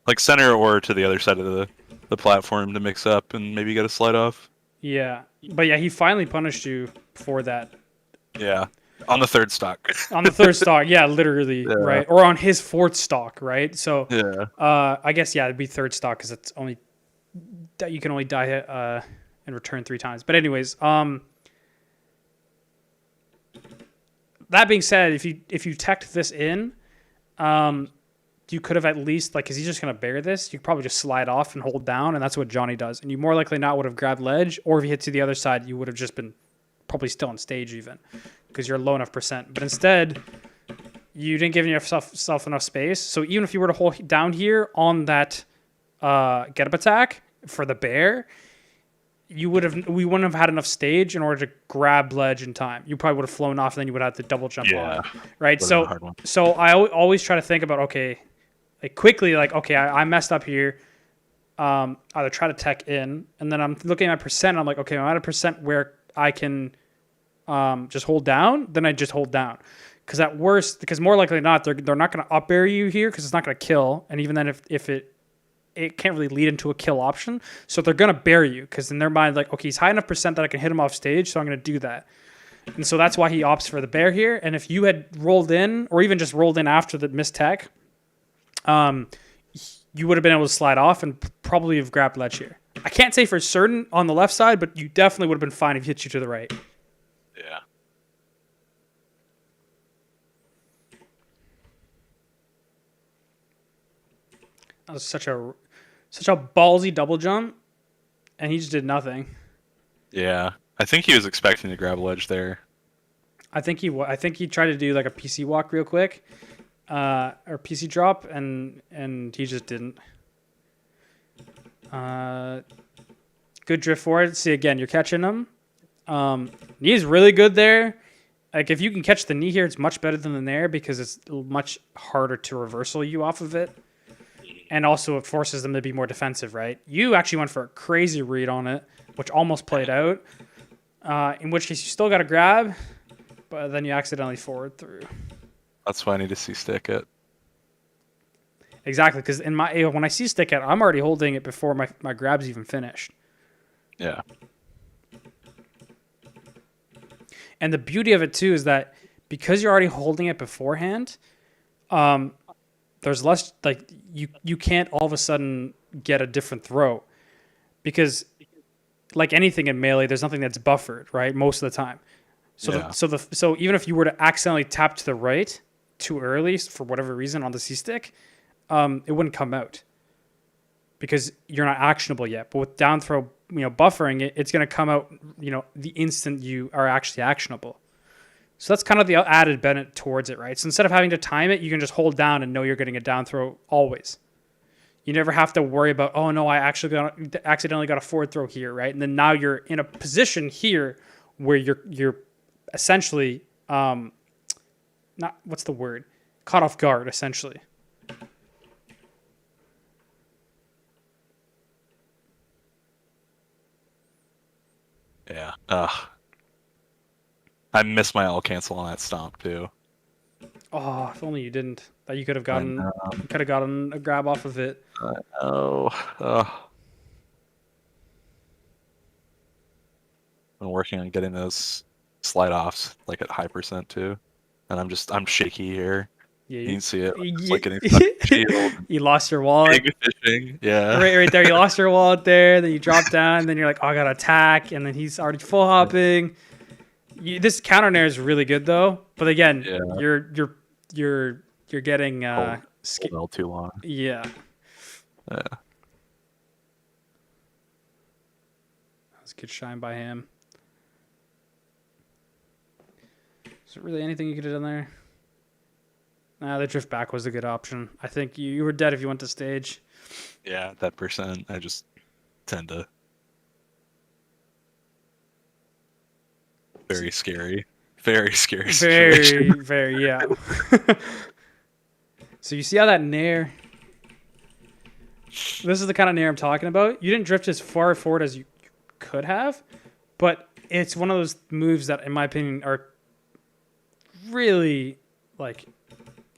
like center or to the other side of the platform to mix up and maybe get a slide off. Yeah. But yeah, he finally punished you for that. Yeah. On the third stock. On the third stock, yeah, literally, right? Or on his fourth stock, right? So, I guess, it'd be third stock because it's only that you can only die and return 3 times. But anyways, that being said, if you teched this in, you could have at least, like, because he's just going to bear this, you could probably just slide off and hold down, and that's what Johnny does. And you more likely not would have grabbed ledge, or if you hit to the other side, you would have just been probably still on stage even, because you're low enough percent. But instead, you didn't give yourself enough space. So even if you were to hold down here on that get up attack for the bear, we wouldn't have had enough stage in order to grab ledge in time. You probably would have flown off, and then you would have to double jump on it, right? So I always try to think about, okay, like quickly, like, okay, I messed up here. Either try to tech in, and then I'm looking at my percent. And I'm like, okay, I'm at a percent where I can just hold down. Then I just hold down, because more likely than not, they're not going to up air you here because it's not going to kill. And even then, if it can't really lead into a kill option, so they're going to bear you because in their mind, like, okay, he's high enough percent that I can hit him off stage, so I'm going to do that. And so that's why he opts for the bear here. And if you had rolled in, or even just rolled in after the missed tech, you would have been able to slide off and probably have grabbed ledge here. I can't say for certain on the left side, but you definitely would have been fine if he hit you to the right. Yeah. That was such a ballsy double jump, and he just did nothing. Yeah. I think he was expecting to grab ledge there. I think he tried to do like a PC walk real quick. Or PC drop, and he just didn't. Good drift forward. See, again, you're catching him. Knee's really good there. Like, if you can catch the knee here, it's much better than the nair because it's much harder to reversal you off of it. And also it forces them to be more defensive, right? You actually went for a crazy read on it, which almost played out. In which case you still got to grab, but then you accidentally forward through. That's why I need to see stick it. Exactly, because when I see stick it, I'm already holding it before my grab's even finished. Yeah. And the beauty of it too is that because you're already holding it beforehand, there's less, like, you can't all of a sudden get a different throw, because like anything in Melee, there's nothing that's buffered, right? Most of the time. So even if you were to accidentally tap to the right too early for whatever reason on the C stick, it wouldn't come out because you're not actionable yet. But with down throw, buffering it, it's going to come out, the instant you are actually actionable. So that's kind of the added benefit towards it, right? So instead of having to time it, you can just hold down and know you're getting a down throw always. You never have to worry about, oh no, I accidentally got a forward throw here, right? And then now you're in a position here where you're essentially caught off guard, essentially. Yeah. I missed my L cancel on that stomp too. Oh, if only you didn't. That you could have gotten a grab off of it. I'm working on getting those slide offs like at high percent too, and I'm shaky here. Yeah, you can see it. It's like getting shield. You lost your wallet. Big fishing. Yeah. Right there. You lost your wallet there. Then you drop down. And then you're like, oh, I got to attack. And then he's already full hopping. This counter nair is really good though. But again, you're getting hold too long. Yeah. Yeah. That was a good shine by him. Is there really anything you could have done there? Nah, the drift back was a good option. I think you were dead if you went to stage. Yeah, that percent. I just tend to. Very scary. Very scary situation. Very, yeah. So you see how that nair... This is the kind of nair I'm talking about. You didn't drift as far forward as you could have, but it's one of those moves that, in my opinion, are really, like,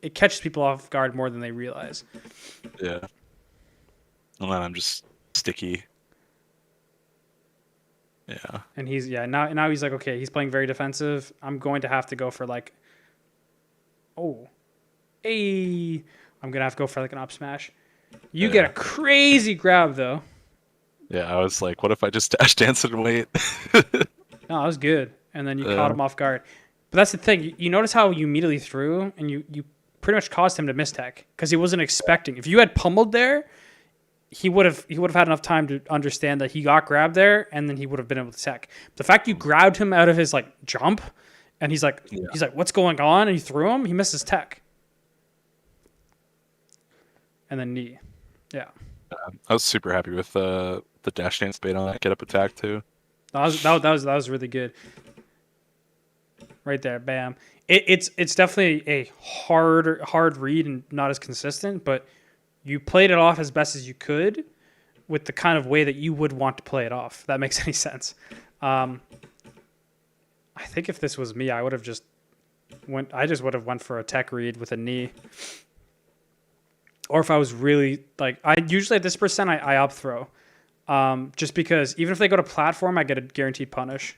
it catches people off guard more than they realize. Yeah. And then I'm just sticky. Yeah. And now he's like, okay, he's playing very defensive. I'm going to have to go for like, I'm gonna have to go for like an up smash. You get a crazy grab though. Yeah, I was like, what if I just dash dance and wait? No, that was good. And then you caught him off guard. But that's the thing. You notice how you immediately threw and you pretty much caused him to miss tech because he wasn't expecting. If you had pummeled there, he would have had enough time to understand that he got grabbed there, and then he would have been able to tech. The fact you grabbed him out of his like jump, and he's like, what's going on? And you threw him. He misses tech. and then knee. Yeah. I was super happy with the dash dance bait on that get up attack too. That was really good. Right there, bam. It's definitely a hard read and not as consistent, but you played it off as best as you could with the kind of way that you would want to play it off. If that makes any sense. I think if this was me, I would have just went for a tech read with a knee. Or if I was really like, I usually at this percent I up throw, just because even if they go to platform, I get a guaranteed punish.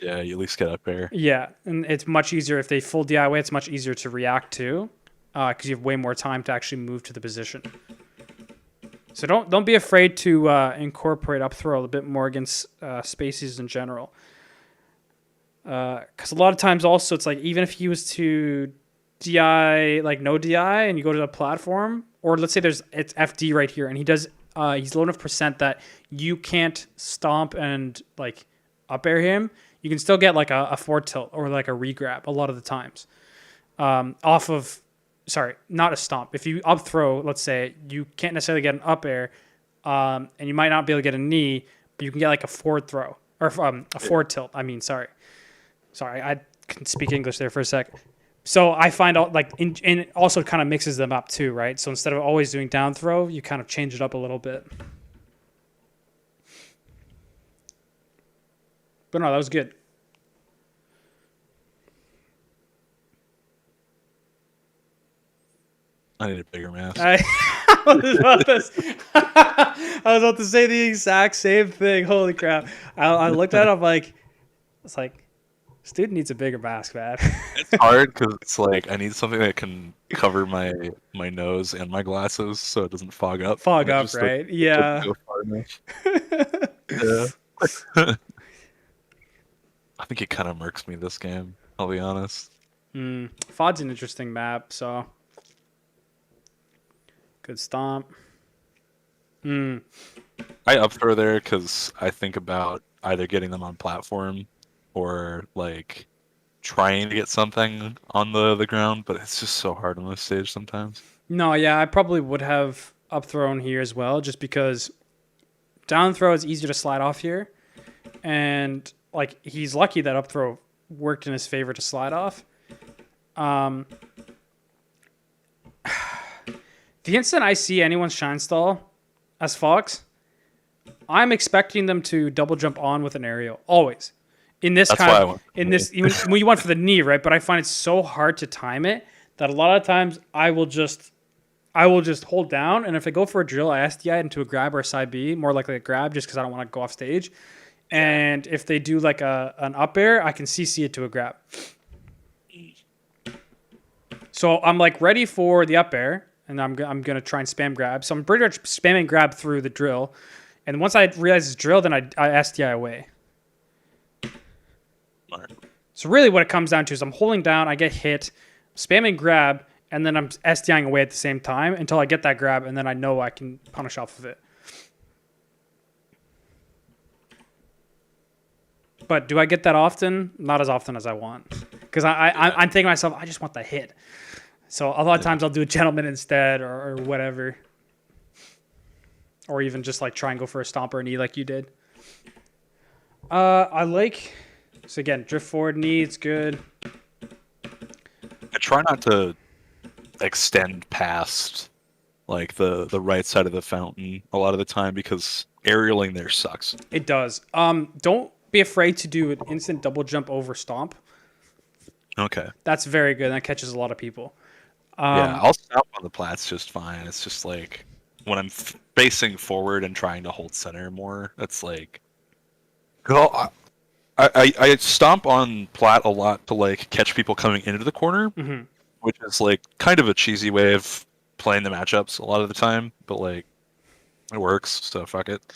Yeah, you at least get up there. Yeah, and it's much easier if they full DIY. It's much easier to react to, because you have way more time to actually move to the position. So don't be afraid to incorporate up throw a bit more against spaces in general. Because a lot of times also it's like even if he was to DI like no DI and you go to the platform, or let's say it's FD right here and he's low enough percent that you can't stomp and like up air him, you can still get like a forward tilt or like a regrab a lot of the times. Off of, sorry, not a stomp. If you up throw, let's say, you can't necessarily get an up air, and you might not be able to get a knee, but you can get like a forward throw or a forward tilt. I mean, sorry, I couldn't speak English there for a sec. So I find out like, and it also kind of mixes them up too, right? So instead of always doing down throw, you kind of change it up a little bit. But no, that was good. I need a bigger mask. I was about to say the exact same thing. Holy crap. I looked at it, I'm like, it's like, this dude needs a bigger mask, man. It's hard because it's like I need something that can cover my nose and my glasses so it doesn't fog up. Fog up, right? Like, yeah. go far enough. Yeah. I think it kind of murks me this game, I'll be honest. FOD's an interesting map, so. Good stomp. I up throw there because I think about either getting them on platform or like trying to get something on the ground, but it's just so hard on this stage sometimes. No, yeah, I probably would have up thrown here as well, just because down throw is easier to slide off here. And like he's lucky that up throw worked in his favor to slide off. The instant I see anyone shine stall as Fox, I'm expecting them to double jump on with an aerial always. In this even when you went for the knee, right? But I find it so hard to time it that a lot of times I will just hold down, and if I go for a drill, I SDI into a grab or a side B, more likely a grab, just because I don't want to go off stage. And if they do like an up air, I can CC it to a grab. So I'm like ready for the up air. And I'm gonna try and spam grab. So I'm pretty much spamming grab through the drill, and once I realize it's drill, then I SDI away. So really, what it comes down to is I'm holding down, I get hit, spamming grab, and then I'm SDIing away at the same time until I get that grab, and then I know I can punish off of it. But do I get that often? Not as often as I want, because I'm thinking to myself, I just want the hit. So a lot of times I'll do a gentleman instead or whatever. Or even just like try and go for a stomp or a knee like you did. I like, so again, drift forward knee, it's good. I try not to extend past like the right side of the fountain a lot of the time because aerialing there sucks. It does. Don't be afraid to do an instant double jump over stomp. Okay. That's very good. That catches a lot of people. Yeah, I'll stomp on the plats just fine. It's just like when I'm facing forward and trying to hold center more, that's like, well, I stomp on plat a lot to like catch people coming into the corner, which is like kind of a cheesy way of playing the matchups a lot of the time, but like it works, so fuck it.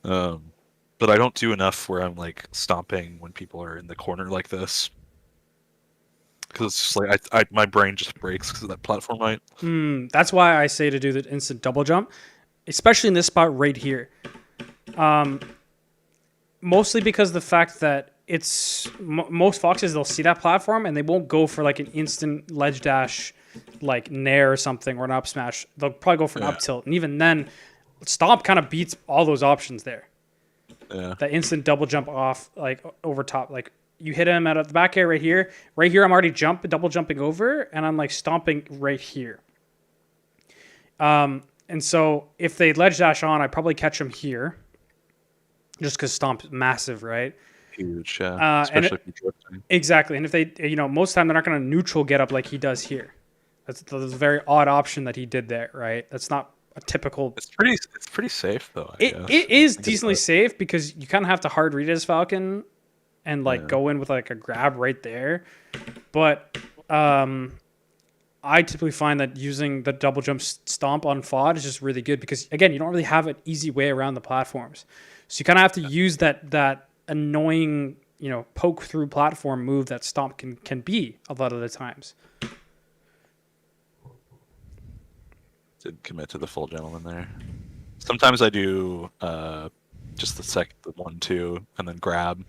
But I don't do enough where I'm like stomping when people are in the corner like this. Because it's just like my brain just breaks because of that platform height. That's why I say to do the instant double jump, especially in this spot right here. Mostly because of the fact that it's most Foxes, they'll see that platform and they won't go for like an instant ledge dash like nair or something or an up smash, they'll probably go for an Yeah. up tilt. And even then, stomp kind of beats all those options there. Yeah. That instant double jump off, like over top, like you hit him at the back air right here. Right here, I'm already double jumping over, and I'm like stomping right here. And so if they ledge dash on, I probably catch him here, just because stomp's massive, right? Huge, yeah. Especially if you're drifting. Exactly. And if they, most of the time they're not going to neutral get up like he does here. That's a very odd option that he did there, right? That's not a typical. It's pretty safe though. I guess. It is decently safe because you kind of have to hard read his Falcon and like go in with like a grab right there. But I typically find that using the double jump stomp on FOD is just really good because again, you don't really have an easy way around the platforms. So you kind of have to use that annoying, poke through platform move that stomp can be a lot of the times. Didn't commit to the full gentleman there. Sometimes I do just the 1-2 and then grab.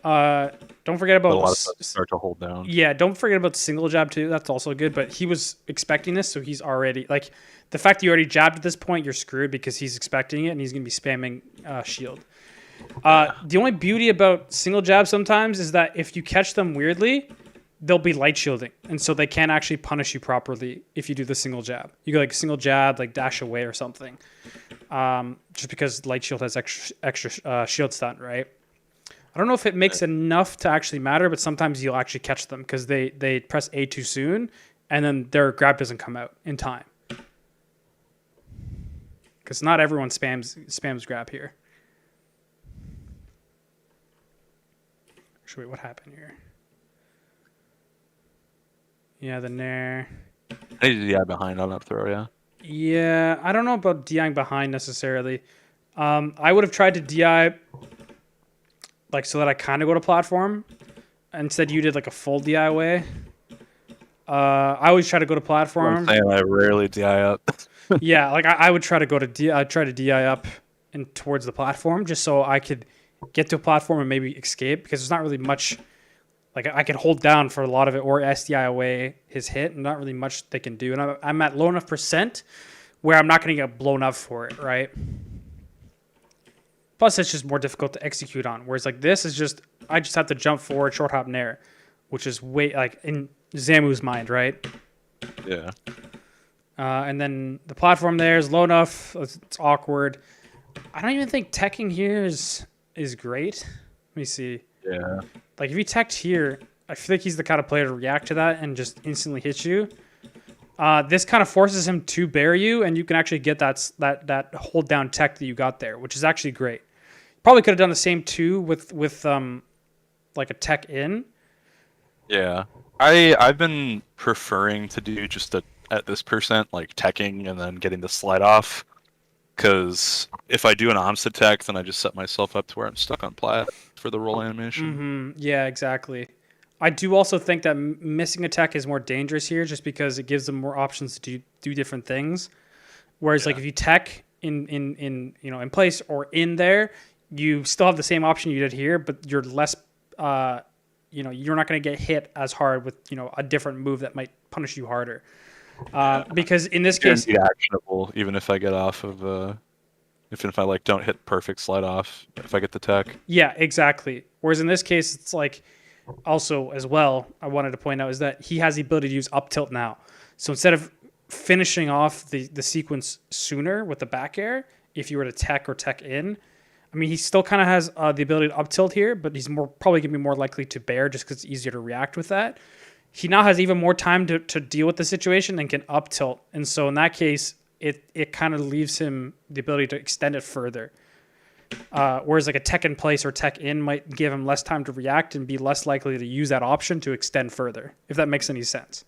Don't forget about But a lot of stuff start to hold down. Yeah, don't forget about single jab too. That's also good. But he was expecting this, so he's already like the fact that you already jabbed at this point, you're screwed because he's expecting it and he's gonna be spamming shield. The only beauty about single jab sometimes is that if you catch them weirdly, they'll be light shielding, and so they can't actually punish you properly if you do the single jab. You go like single jab, like dash away or something, just because light shield has extra shield stun, right? I don't know if it makes enough to actually matter, but sometimes you'll actually catch them because they press A too soon, and then their grab doesn't come out in time. Because not everyone spams grab here. Actually, wait, what happened here? Yeah, the nair. I need to DI behind on up throw, yeah. Yeah, I don't know about DIing behind necessarily. I would have tried to DI like so that I kind of go to platform. Instead, you did like a full DI way. I always try to go to platform. I'm saying I rarely DI up. Yeah, like I would try to go to I'd try to DI up and towards the platform just so I could get to a platform and maybe escape because there's not really much. Like I can hold down for a lot of it or SDI away his hit and not really much they can do. And I'm at low enough % where I'm not going to get blown up for it, right? Plus, it's just more difficult to execute on. Whereas like this is just, I just have to jump forward, short hop nair, which is way like in Zamu's mind, right? Yeah. And then the platform there is low enough. It's awkward. I don't even think teching here is great. Let me see. Yeah. Like if you teched here, I feel like he's the kind of player to react to that and just instantly hit you. This kind of forces him to bear you, and you can actually get that hold down tech that you got there, which is actually great. Probably could have done the same too with like a tech in. Yeah. I've been preferring to do just at this % like teching and then getting the slide off. Because if I do an opposite tech, then I just set myself up to where I'm stuck on plat for the roll animation. Mm-hmm. Yeah, exactly. I do also think that missing a tech is more dangerous here just because it gives them more options to do different things. Whereas like if you tech in place or in there, you still have the same option you did here, but you're less you're not going to get hit as hard with a different move that might punish you harder. Because in this case, actionable even if I get off of if I like don't hit perfect slide off if I get the tech. Yeah, exactly. Whereas in this case, it's like also as well. I wanted to point out is that he has the ability to use up tilt now. So instead of finishing off the sequence sooner with the back air, if you were to tech or tech in, I mean he still kind of has the ability to up tilt here, but he's probably gonna be more likely to bear just because it's easier to react with that. He now has even more time to deal with the situation and can up tilt. And so in that case, it kind of leaves him the ability to extend it further. Whereas like a tech in place or tech in might give him less time to react and be less likely to use that option to extend further, if that makes any sense.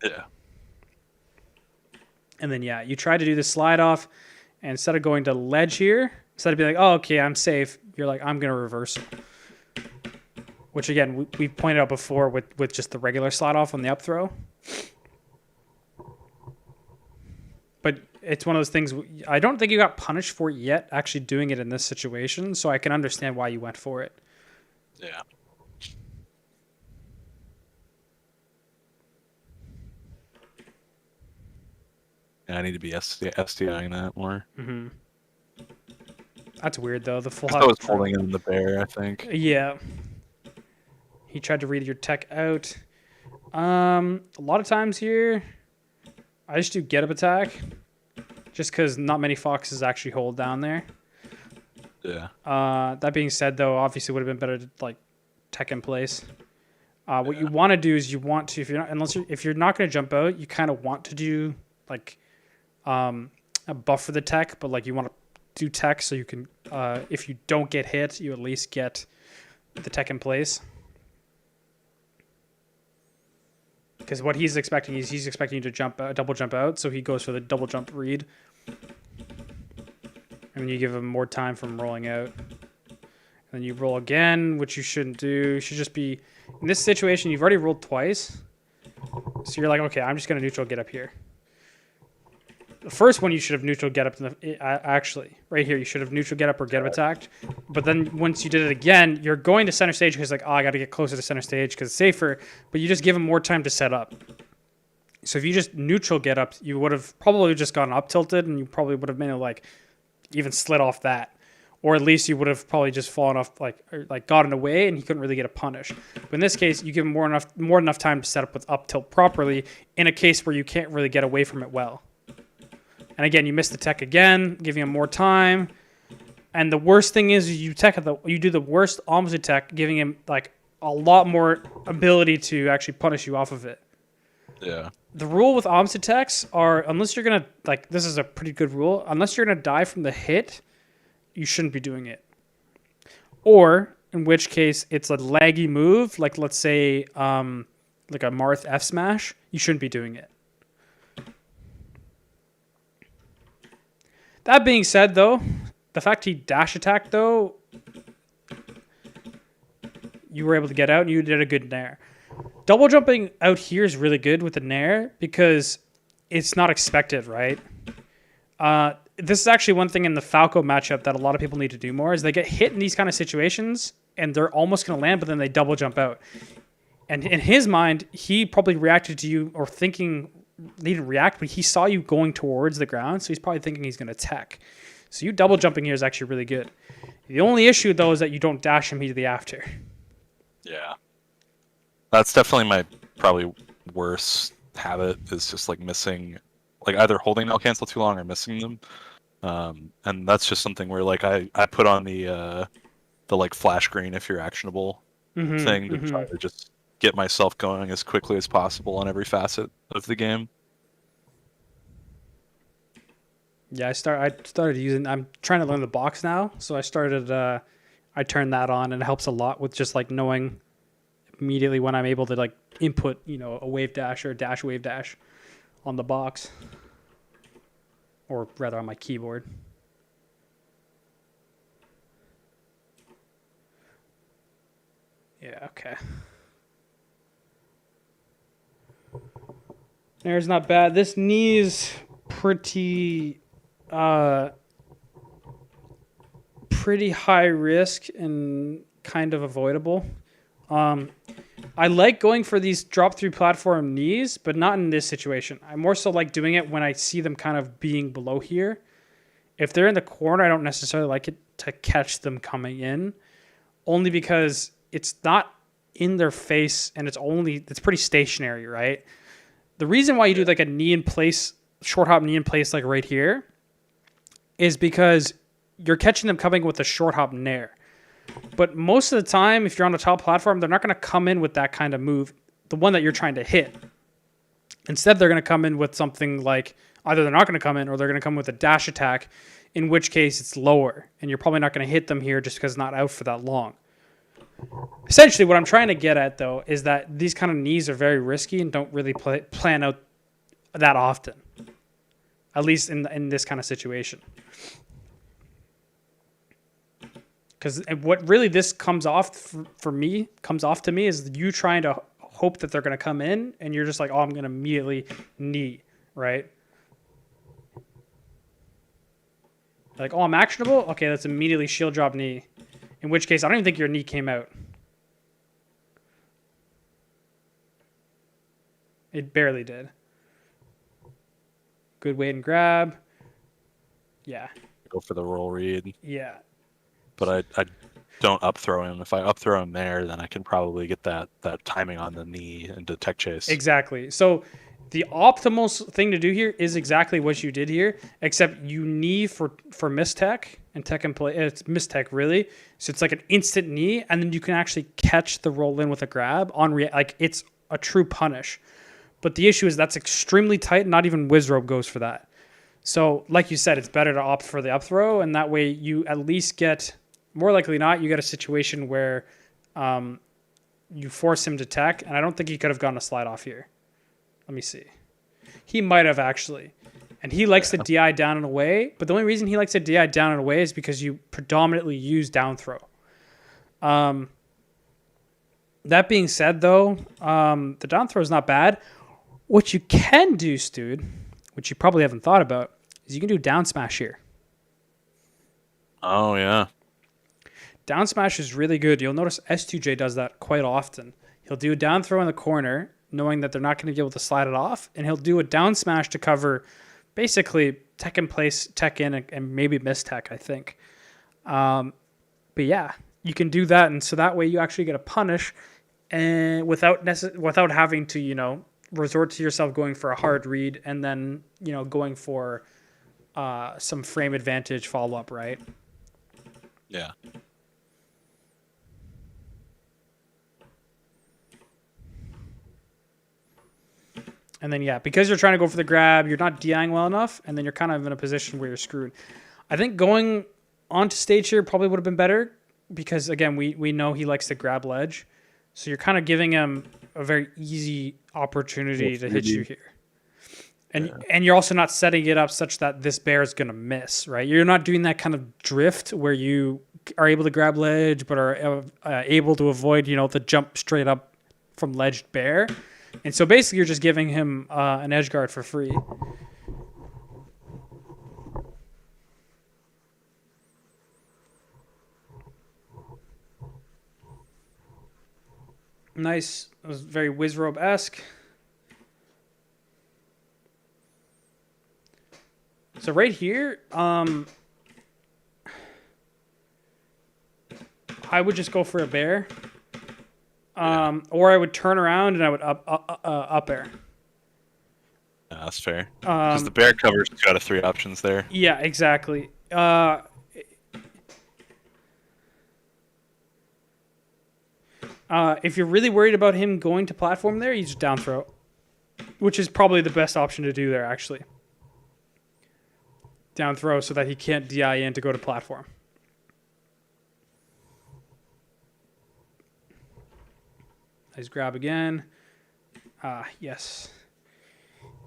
Yeah. And then, you try to do the slide off, and instead of going to ledge here, instead of being like, oh, okay, I'm safe, you're like, I'm going to reversal. Which again, we pointed out before with just the regular slide off on the up throw. But it's one of those things, I don't think you got punished for it yet, actually doing it in this situation, so I can understand why you went for it. Yeah. Yeah, I need to be SDIing that more. Mm-hmm. That's weird though. The full I was hop. holding in the bear, I think. Yeah. He tried to read your tech out. A lot of times here, I just do get up attack, just because not many foxes actually hold down there. Yeah. That being said, though, obviously would have been better to like tech in place. What Yeah. you want to do is you want to, if you're not going to jump out, you kind of want to do like a buff for the tech, but like you want to do tech so you can, if you don't get hit, you at least get the tech in place. Because what he's expecting is he's expecting you to jump out, double jump out, so he goes for the double jump read. And then you give him more time from rolling out. And then you roll again, which you shouldn't do. You should just be... In this situation, you've already rolled twice. So you're like, okay, I'm just going to neutral get up here. The first one you should have neutral get up. Actually, right here, you should have neutral get up or get up attacked. But then once you did it again, you're going to center stage because like, oh, I got to get closer to center stage because it's safer. But you just give him more time to set up. So if you just neutral get up, you would have probably just gotten up tilted and you probably would have been like even slid off that. Or at least you would have probably just fallen off, like gotten away, and he couldn't really get a punish. But in this case, you give him more than enough time to set up with up tilt properly in a case where you can't really get away from it well. And again, you miss the tech again, giving him more time. And the worst thing is you do the worst opposite tech, giving him like a lot more ability to actually punish you off of it. Yeah. The rule with opposite techs are, unless you're gonna like, this is a pretty good rule. Unless you're gonna die from the hit, you shouldn't be doing it. Or in which case it's a laggy move, like let's say like a Marth F smash, you shouldn't be doing it. That being said, though, the fact he dash attacked, though, you were able to get out and you did a good nair. Double jumping out here is really good with the nair because it's not expected, right? This is actually one thing in the Falco matchup that a lot of people need to do more is they get hit in these kind of situations and they're almost going to land, but then they double jump out. And in his mind, he probably reacted to you or thinking... He didn't react, but he saw you going towards the ground, so he's probably thinking he's going to tech. So you double jumping here is actually really good. The only issue, though, is that you don't dash immediately after. Yeah. That's definitely my probably worst habit is just like missing, like either holding no cancel too long or missing them. And that's just something where like I put on the like flash green if you're actionable thing to try to just get myself going as quickly as possible on every facet of the game. Yeah, I started using. I'm trying to learn the box now, so I started. I turned that on, and it helps a lot with just like knowing immediately when I'm able to like input, a wave dash or a dash wave dash on the box, or rather on my keyboard. Yeah. Okay. There's not bad. This knee is pretty high risk and kind of avoidable. I like going for these drop through platform knees, but not in this situation. I more so like doing it when I see them kind of being below here. If they're in the corner, I don't necessarily like it to catch them coming in, only because it's not in their face and it's pretty stationary, right? The reason why you do like a knee in place, short hop knee in place, like right here, is because you're catching them coming with a short hop nair. But most of the time, if you're on the top platform, they're not going to come in with that kind of move, the one that you're trying to hit. Instead, they're going to come in with something like either they're not going to come in or they're going to come with a dash attack, in which case it's lower. And you're probably not going to hit them here just because it's not out for that long. Essentially, what I'm trying to get at, though, is that these kind of knees are very risky and don't really plan out that often, at least in this kind of situation. Because what really this comes off to me is you trying to hope that they're going to come in, and you're just like, oh, I'm going to immediately knee, right? Like, oh, I'm actionable? Okay, let's immediately shield drop knee. In which case, I don't even think your knee came out. It barely did. Good wait and grab. Yeah. Go for the roll read. Yeah. But I don't up throw him. If I up throw him there, then I can probably get that timing on the knee into tech chase. Exactly. So the optimal thing to do here is exactly what you did here, except you knee for mistech and tech and play. It's mistech really. So it's like an instant knee, and then you can actually catch the roll in with a grab on like it's a true punish. But the issue is that's extremely tight. Not even Wizrobe goes for that. So like you said, it's better to opt for the up throw, and that way you at least get, more likely not, you get a situation where you force him to tech, and I don't think he could have gotten a slide off here. Let me see. He might have actually. And he likes to DI down and away, but the only reason he likes to DI down and away is because you predominantly use down throw. That being said, though, the down throw is not bad. What you can do, Stude, which you probably haven't thought about, is you can do down smash here. Oh, yeah. Down smash is really good. You'll notice S2J does that quite often. He'll do a down throw in the corner, knowing that they're not going to be able to slide it off, and he'll do a down smash to cover basically tech in place, tech in, and maybe miss tech, I think. But yeah, you can do that, and so that way you actually get a punish, and without having to, resort to yourself going for a hard read and then, going for some frame advantage follow-up, right? Yeah. And then, yeah, because you're trying to go for the grab, you're not DIing well enough, and then you're kind of in a position where you're screwed. I think going onto stage here probably would have been better because, again, we know he likes to grab ledge. So you're kind of giving him a very easy opportunity to hit you here. And you're also not setting it up such that this bear is going to miss, right? You're not doing that kind of drift where you are able to grab ledge but are able to avoid, the jump straight up from ledged bear. And so basically you're just giving him an edge guard for free. Nice. It was very Wizrobe-esque. So right here, I would just go for a bear. Or I would turn around and I would up air. Yeah, that's fair. Because the bear cover's got a 3 options there. Yeah, exactly. If you're really worried about him going to platform there, you just down throw, which is probably the best option to do there, actually. Down throw so that he can't DI in to go to platform. Nice grab again. Yes.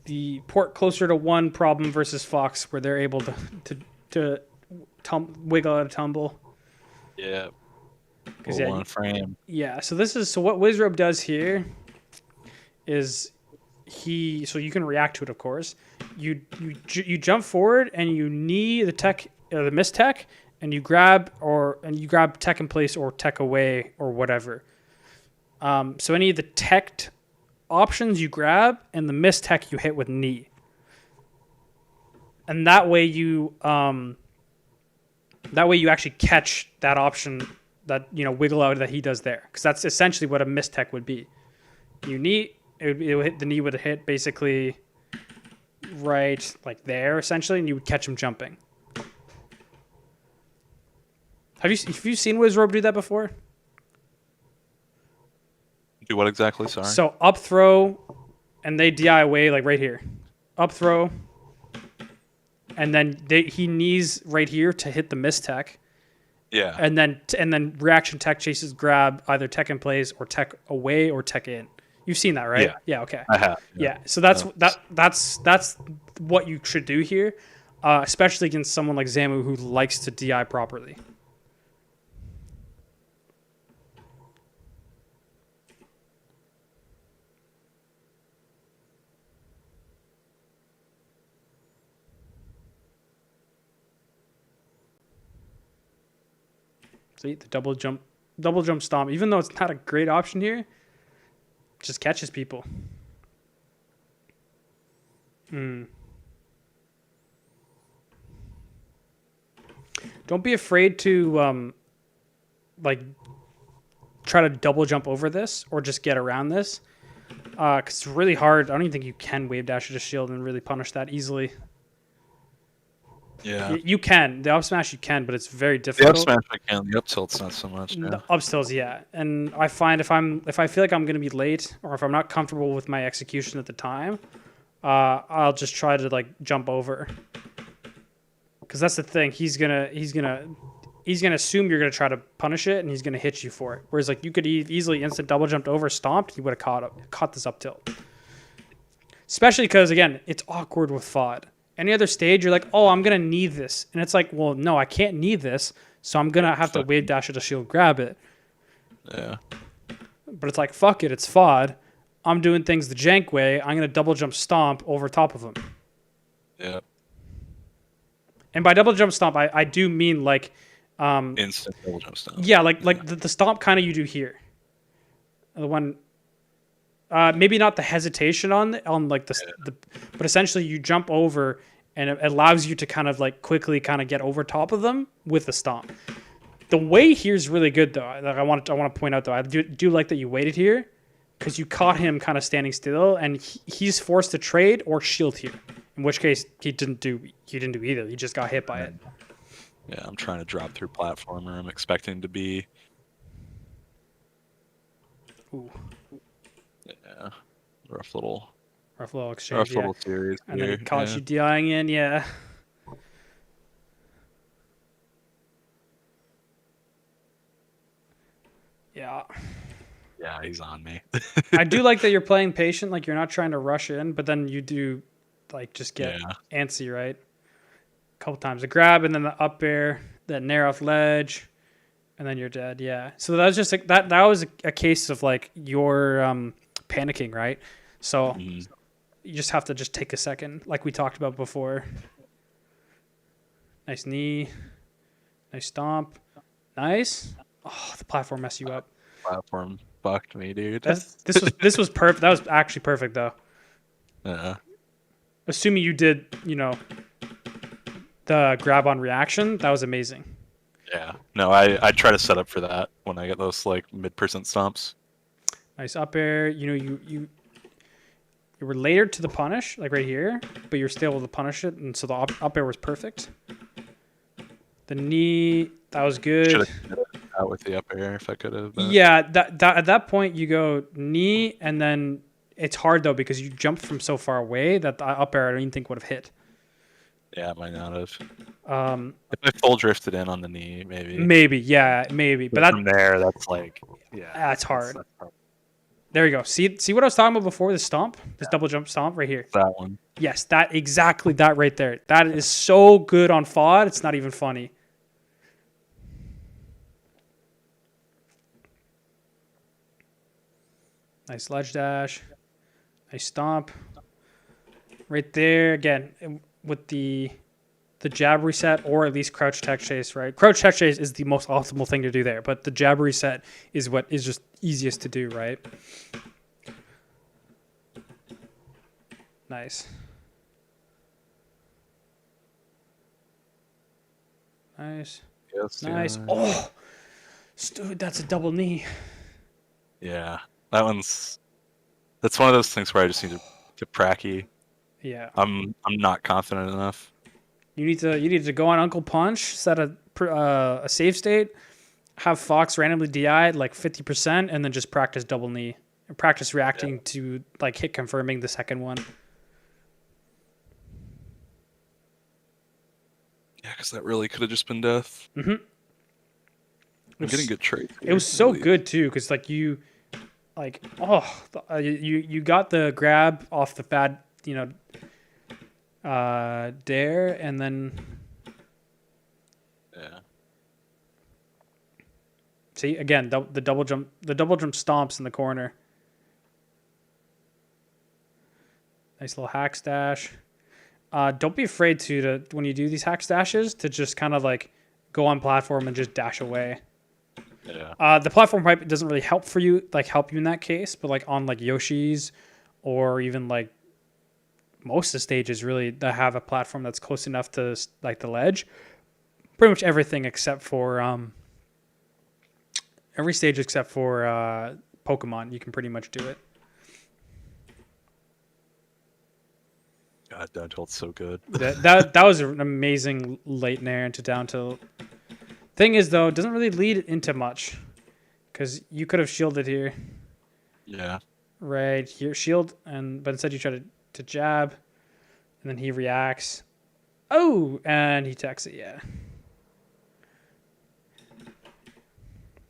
The port closer to 1 problem versus Fox, where they're able to wiggle out a tumble. Yeah. Yeah, one frame. Yeah. So what Wizrobe does here is so you can react to it, of course. You jump forward and you knee the tech, the miss tech, and you grab tech in place or tech away or whatever. So any of the teched options you grab, and the miss tech you hit with knee, and that way you actually catch that option that wiggle out that he does there, because that's essentially what a miss tech would be. You knee, it would hit, the knee would hit basically right like there essentially, and you would catch him jumping. Have you seen Wizrobe do that before? Do what exactly? Sorry. So up throw, and they DI away like right here. Up throw, and then he knees right here to hit the miss tech. Yeah. And then reaction tech chases grab either tech in place or tech away or tech in. You've seen that, right? Yeah. Yeah. Okay. I have. Yeah. So that's what you should do here, especially against someone like Zamu who likes to DI properly. See, the double jump stomp, even though it's not a great option here, just catches people. Don't be afraid to like try to double jump over this or just get around this. Because it's really hard. I don't even think you can wave dash at a shield and really punish that easily. Yeah. You can. The up smash you can, but it's very The difficult. up smash I can. The up tilt's not so much. Yeah. The up tilts, yeah. And I find if I feel like I'm gonna be late or if I'm not comfortable with my execution at the time, I'll just try to like jump over. Because that's the thing. He's gonna assume you're gonna try to punish it, and he's gonna hit you for it. Whereas like you could easily instant double jumped over, stomped, he would have caught this up tilt. Especially because again, it's awkward with FOD. Any other stage, you're like, oh, I'm gonna need this, and it's like, well, no, I can't need this, so I'm gonna have to wave dash at a shield, grab it. Yeah. But it's like, fuck it, it's FOD. I'm doing things the jank way. I'm gonna double jump stomp over top of him. Yeah. And by double jump stomp, I do mean like Instant double jump stomp. yeah, like the stomp kind of you do here. The one, maybe not the hesitation on like the, but essentially you jump over and it allows you to kind of like quickly kind of get over top of them with the stomp. The wait here is really good though. I want to point out though, I do like that you waited here because you caught him kind of standing still and he's forced to trade or shield here. In which case he didn't do either. He just got hit by it. Yeah, I'm trying to drop through platformer. I'm expecting to be. Ooh. Yeah, rough little exchange. rough little series. And here. then he caught you DIing in, yeah. Yeah. Yeah, he's on me. I do like that you're playing patient, like you're not trying to rush in, but then you do like just get antsy, right? A couple times. A grab and then the up air, that nair off ledge, and then you're dead. Yeah. So that was just like that was a case of like you're panicking, right? So you just have to just take a second, like we talked about before. Nice knee. Nice stomp. Nice. Oh, the platform messed you up. Platform fucked me, dude. This was perfect. That was actually perfect though. Yeah. Assuming you did, the grab on reaction, that was amazing. Yeah. No, I try to set up for that when I get those like mid-percent stomps. Nice up air. You were later to the punish, like right here, but you're still able to punish it, and so the up air was perfect. The knee, that was good. Should have out with the up air if I could have. Yeah, that at that point you go knee, and then it's hard though because you jumped from so far away that the up air I don't even think would have hit. Yeah, it might not have. If I full drifted in on the knee, maybe. Maybe. But from there, that's like, yeah, that's hard. There you go. See what I was talking about before? The stomp, this double jump stomp right here. That one. Yes, exactly that right there. That is so good on FOD. It's not even funny. Nice ledge dash. Nice stomp. Right there again with the jab reset or at least crouch tech chase, right? Crouch tech chase is the most optimal thing to do there, but the jab reset is what is just easiest to do, right? Nice. Nice. Yes, nice. Yeah. Oh, dude, that's a double knee. Yeah, that's one of those things where I just need to pracky. Yeah. I'm not confident enough. You need to go on Uncle Punch, set a save state, have Fox randomly DI like 50%, and then just practice double knee and practice reacting to like hit confirming the second one. Yeah, because that really could have just been death. Mm-hmm. I'm getting good trades. It was so good too, because like you got the grab off the fad, dare, and then see again the double jump stomps in the corner. Nice little hack stash. Don't be afraid to when you do these hack stashes to just kind of like go on platform and just dash away. Yeah. The platform pipe doesn't really help you in that case, but like on like Yoshi's or even like most of the stages really that have a platform that's close enough to like the ledge, pretty much everything except for every stage except for Pokemon. You can pretty much do it. God, down tilt's so good. That was an amazing late nair into down tilt. Thing is though, it doesn't really lead into much because you could have shielded here. Yeah. Right here, shield, but instead you try to jab, and then he reacts. Oh, and he techs it. Yeah.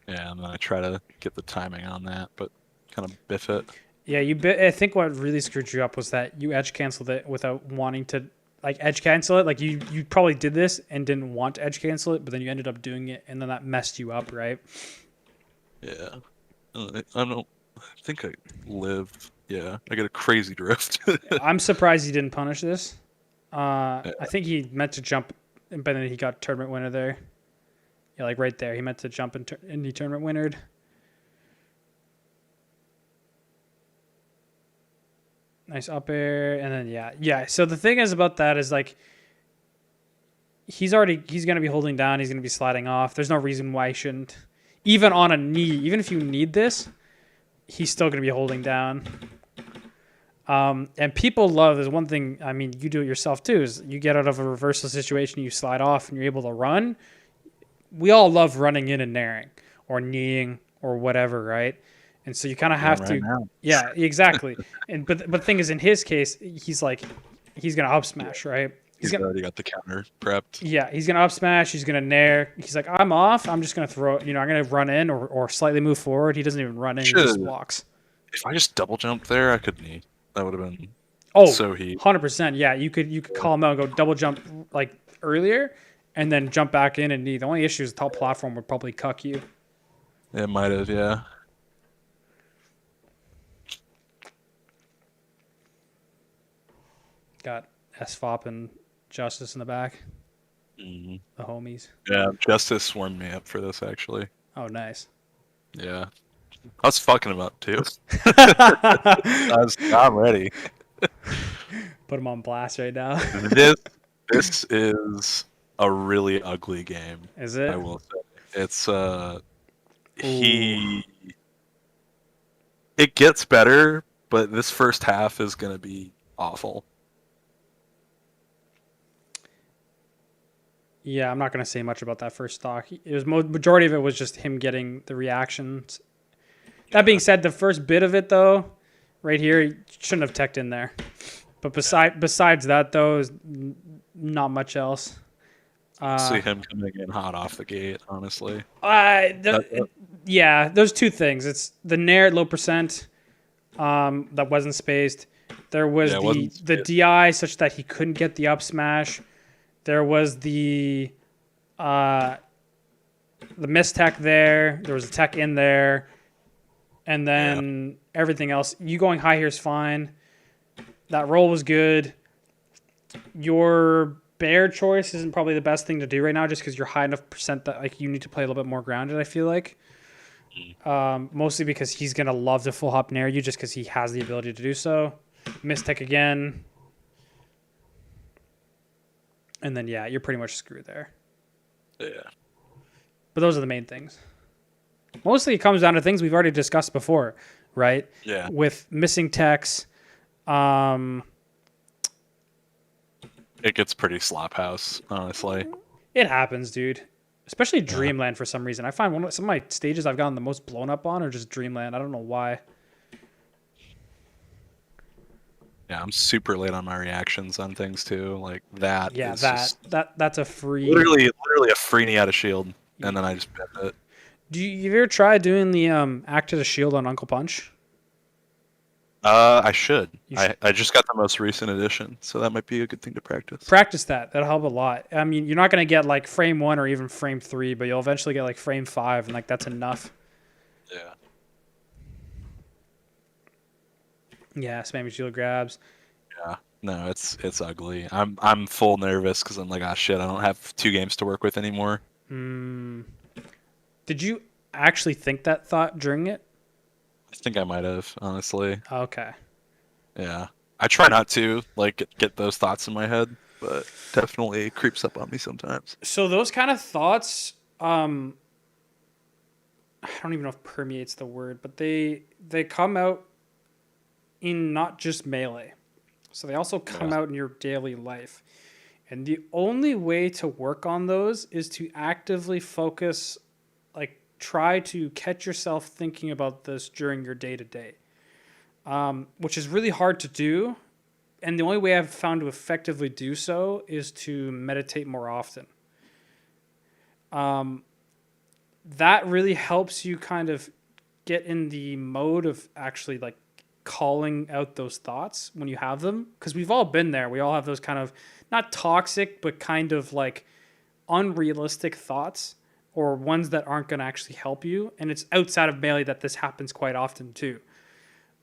Yeah, and then I try to get the timing on that, but kind of biff it. Yeah, I think what really screwed you up was that you edge canceled it without wanting to, like, edge cancel it. Like you probably did this and didn't want to edge cancel it, but then you ended up doing it, and then that messed you up, right? Yeah. I think I live. Yeah, I get a crazy drift. I'm surprised he didn't punish this. Yeah. I think he meant to jump, but then he got tournament winner there. Yeah, like right there, he meant to jump and he tournament winnered. Nice up air, and then yeah. So the thing is about that is like he's gonna be holding down, he's gonna be sliding off. There's no reason why he shouldn't. Even on a knee, even if you need this, he's still gonna be holding down. And people love, there's one thing, I mean, you do it yourself too, is you get out of a reversal situation, you slide off and you're able to run. We all love running in and nairing or kneeing or whatever, right? And so you kind of have to, yeah, exactly. But the thing is, in his case, he's gonna up smash, right? He's already got the counter prepped. Yeah, he's gonna up smash. He's gonna nair. He's like, I'm off. I'm just gonna throw. I'm gonna run in or slightly move forward. He doesn't even run in. He just walks. If I just double jumped there, I could knee. That would have been so heat. 100%. Yeah, you could call him out and go double jump like earlier, and then jump back in and knee. The only issue is the top platform would probably cuck you. It might have, yeah. Got SFOP and Justice in the back. Mm-hmm. The homies. Yeah, Justice swarmed me up for this, actually. Oh, nice. Yeah. I was fucking him up, too. I'm ready. Put him on blast right now. This is a really ugly game. Is it? I will say. It's, it gets better, but this first half is going to be awful. Yeah, I'm not going to say much about that first stock. It was majority of it was just him getting the reactions. That being said, the first bit of it though, right here, he shouldn't have teched in there. But besides that though, is not much else. See him coming in hot off the gate, honestly. Yeah, those two things. It's the nair at low percent that wasn't spaced. There was the DI such that he couldn't get the up smash. There was the miss tech there. There was a tech in there. And then everything else. You going high here is fine. That roll was good. Your bear choice isn't probably the best thing to do right now just because you're high enough percent that like you need to play a little bit more grounded, I feel like. Mostly because he's going to love to full hop nair you just because he has the ability to do so. Miss tech again. And then, yeah, you're pretty much screwed there. Yeah. But those are the main things. Mostly it comes down to things we've already discussed before, right? Yeah. With missing techs. It gets pretty slop house, honestly. It happens, dude. Especially Dreamland for some reason. I find some of my stages I've gotten the most blown up on are just Dreamland. I don't know why. Yeah, I'm super late on my reactions on things too. Like that. Yeah, is that's a free. Literally a free knee out of shield, and then I just bit it. Do you ever try doing the act to the shield on Uncle Punch? I should. I just got the most recent edition, so that might be a good thing to practice. Practice that. That'll help a lot. I mean, you're not gonna get like frame 1 or even frame 3, but you'll eventually get like frame 5, and like that's enough. Yeah. Yeah, spammy shield grabs. Yeah. No, it's ugly. I'm full nervous because I'm like, ah, shit, I don't have 2 games to work with anymore. Did you actually think that thought during it? I think I might have, honestly. Okay. Yeah. I try not to like get those thoughts in my head. but definitely creeps up on me sometimes. So those kind of thoughts, I don't even know if permeates the word, but they come out in not just Melee. So they also come out in your daily life. And the only way to work on those is to actively focus, like try to catch yourself thinking about this during your day to day, which is really hard to do. And the only way I've found to effectively do so is to meditate more often. That really helps you kind of get in the mode of actually like calling out those thoughts when you have them, because we've all been there. We all have those kind of not toxic but kind of like unrealistic thoughts, or ones that aren't going to actually help you. And it's outside of Melee that this happens quite often too.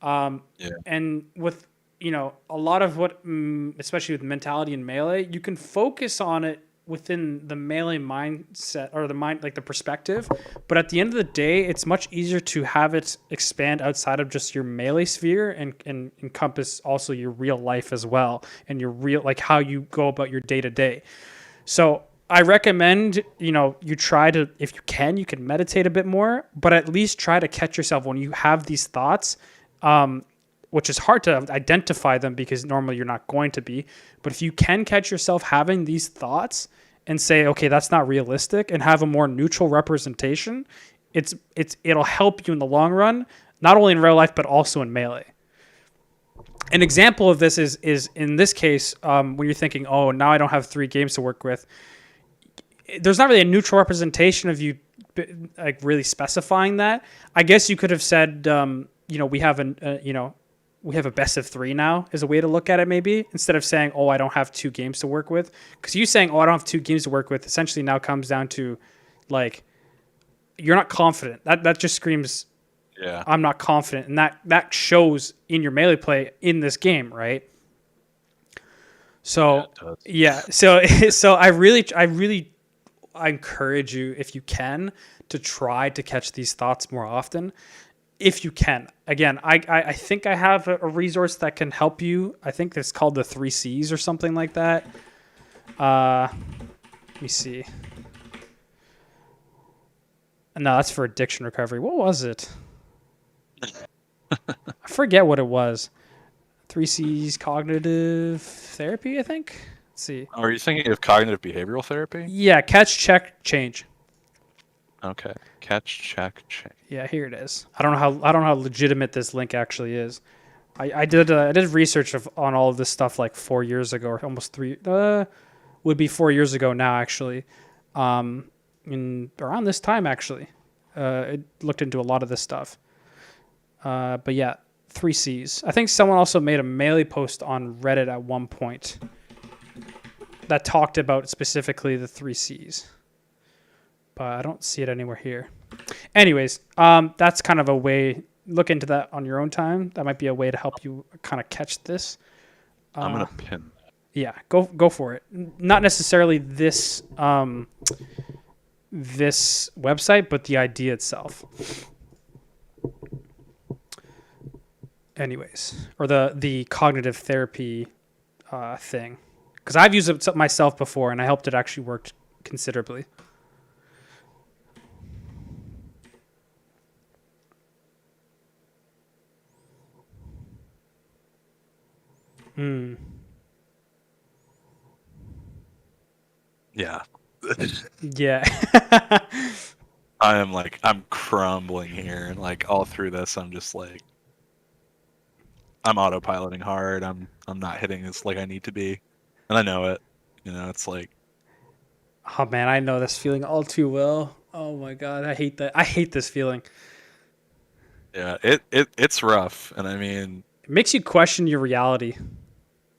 And with a lot of what, especially with mentality in Melee, you can focus on it within the Melee mindset or the mind, like the perspective. But at the end of the day, it's much easier to have it expand outside of just your Melee sphere and encompass also your real life as well, and your real, like how you go about your day to day. So I recommend, you try to, if you can meditate a bit more, but at least try to catch yourself when you have these thoughts, which is hard to identify them because normally you're not going to be. But if you can catch yourself having these thoughts and say, okay, that's not realistic, and have a more neutral representation, it'll help you in the long run, not only in real life, but also in Melee. An example of this is in this case, when you're thinking, oh, now I don't have 3 games to work with. There's not really a neutral representation of you like really specifying that. I guess you could have said, we have we have a best of 3 now is a way to look at it, maybe, instead of saying, oh, I don't have 2 games to work with. Because you saying, oh, I don't have 2 games to work with, essentially now comes down to, like, you're not confident. That just screams, I'm not confident. And that shows in your Melee play in this game, right? So, so I encourage you, if you can, to try to catch these thoughts more often. If you can. Again, I think I have a resource that can help you. I think it's called the 3 C's or something like that. Let me see. No, that's for addiction recovery. What was it? I forget what it was. 3 C's cognitive therapy, I think. Let's see. Are you thinking of cognitive behavioral therapy? Yeah, catch, check, change. Okay. Catch, check, change. Yeah, here it is. I don't know how legitimate this link actually is. I did research on all of this stuff like 4 years ago, or almost 3. Would be 4 years ago now, actually. In around this time, actually, it looked into a lot of this stuff. But yeah, 3 C's. I think someone also made a Melee post on Reddit at one point that talked about specifically the 3 C's. But I don't see it anywhere here. Anyways, that's kind of a way. Look into that on your own time. That might be a way to help you kind of catch this. I'm gonna pin that. Yeah, go for it. Not necessarily this this website, but the idea itself. Anyways, or the cognitive therapy thing, because I've used it myself before, and I helped it actually worked considerably. Yeah. Yeah. I'm crumbling here, and like all through this I'm just like, I'm autopiloting hard. I'm not hitting as like I need to be. And I know it. It's like, oh man, I know this feeling all too well. Oh my god, I hate that. I hate this feeling. yeah, it's rough. And I mean, It makes you question your reality.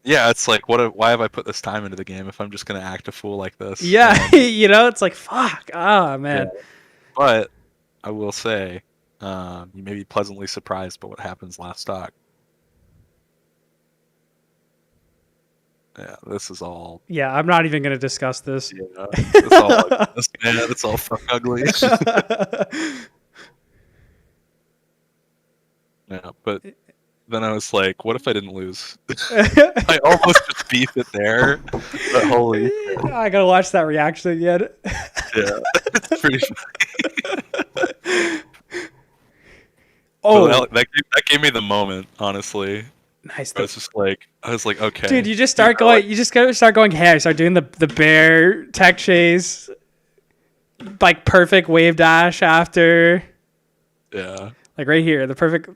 yeah, it's like, why have I put this time into the game if I'm just gonna act a fool like this? Yeah, it's like, fuck. Ah, man. Yeah. But I will say, you may be pleasantly surprised by what happens last stock. Yeah, this is all. Yeah, I'm not even going to discuss this. Yeah, it's all fuck ugly. Yeah, but then I was like, what if I didn't lose? I almost just beat it there, but holy shit. I gotta watch that reaction again. Yeah, it's pretty Oh, But that gave me the moment, honestly. nice. I was like, Dude, okay. you just Even start though, going. You just gotta start going. Hey, I start doing the bear tech chase, like perfect wave dash after, yeah, like right here, the perfect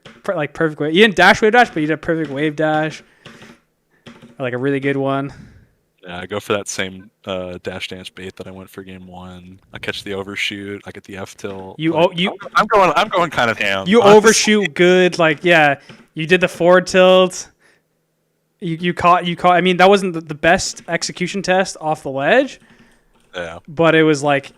wave. You didn't dash wave dash, but you did a perfect wave dash, or like a really good one. yeah. I go for that same dash dance bait that I went for game 1. I catch the overshoot. I get the F tilt. Like, I'm going kind of ham. You Honestly. overshoot good. Like yeah, you did the forward tilt. You caught. I mean, that wasn't the best execution test off the ledge, Yeah, but it was like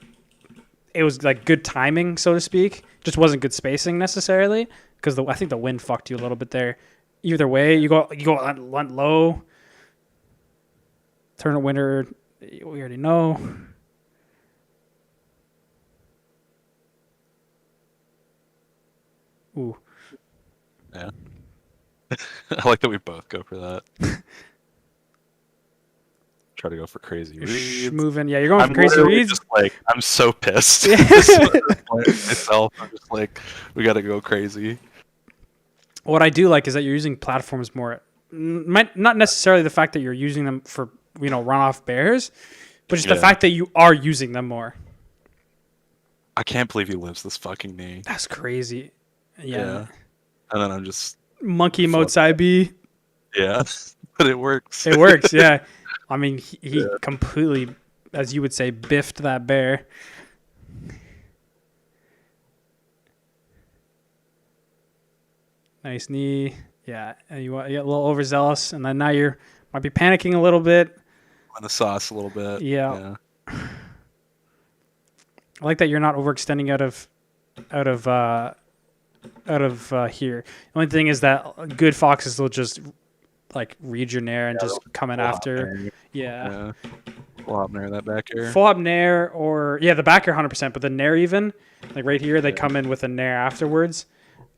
good timing, so to speak. Just wasn't good spacing necessarily because I think the wind fucked you a little bit there. Either way, you go low. Turn a winner, we already know. Ooh, yeah. I like that we both go for that. Try to go for crazy reads. moving. Yeah, you're going I'm for crazy literally reads. just like, I'm so pissed. Yeah. Myself, I'm just like, we got to go crazy. What I do like is that you're using platforms more. Not necessarily the fact that you're using them for runoff bears, but just the fact that you are using them more. I can't believe he lives this fucking knee. That's crazy. Yeah. And then I'm just monkey mode side B. Yeah, but it works. It works. Yeah. I mean, he completely, as you would say, biffed that bear. Nice knee. Yeah. And you get a little overzealous, and then now might be panicking a little bit. On the sauce a little bit. Yeah. I like that you're not overextending out of here. The only thing is that good foxes will just like read your nair and just come in after. Yeah. Full hop nair that back air. Full hop nair or the back air 100%, but the nair even like right here they come in with a nair afterwards.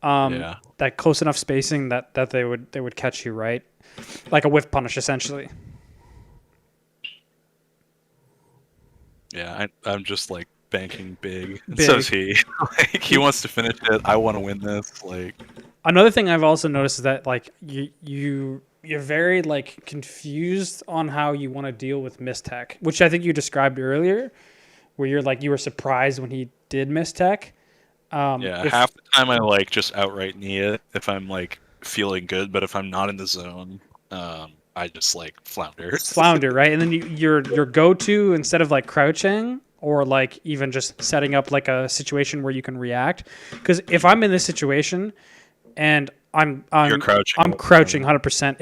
That close enough spacing that they would catch you, right? Like a whiff punish essentially. Yeah, I'm just like banking big. And so's he. Like he wants to finish it. I want to win this. Like another thing I've also noticed is that like you're very like confused on how you want to deal with mistech, which I think you described earlier, where you're like you were surprised when he did mistech. Half the time I like just outright knee it if I'm like feeling good, but if I'm not in the zone, I just like flounder. Flounder, right? And then your go-to instead of like crouching or like even just setting up like a situation where you can react. Because if I'm in this situation and I'm crouching 100%.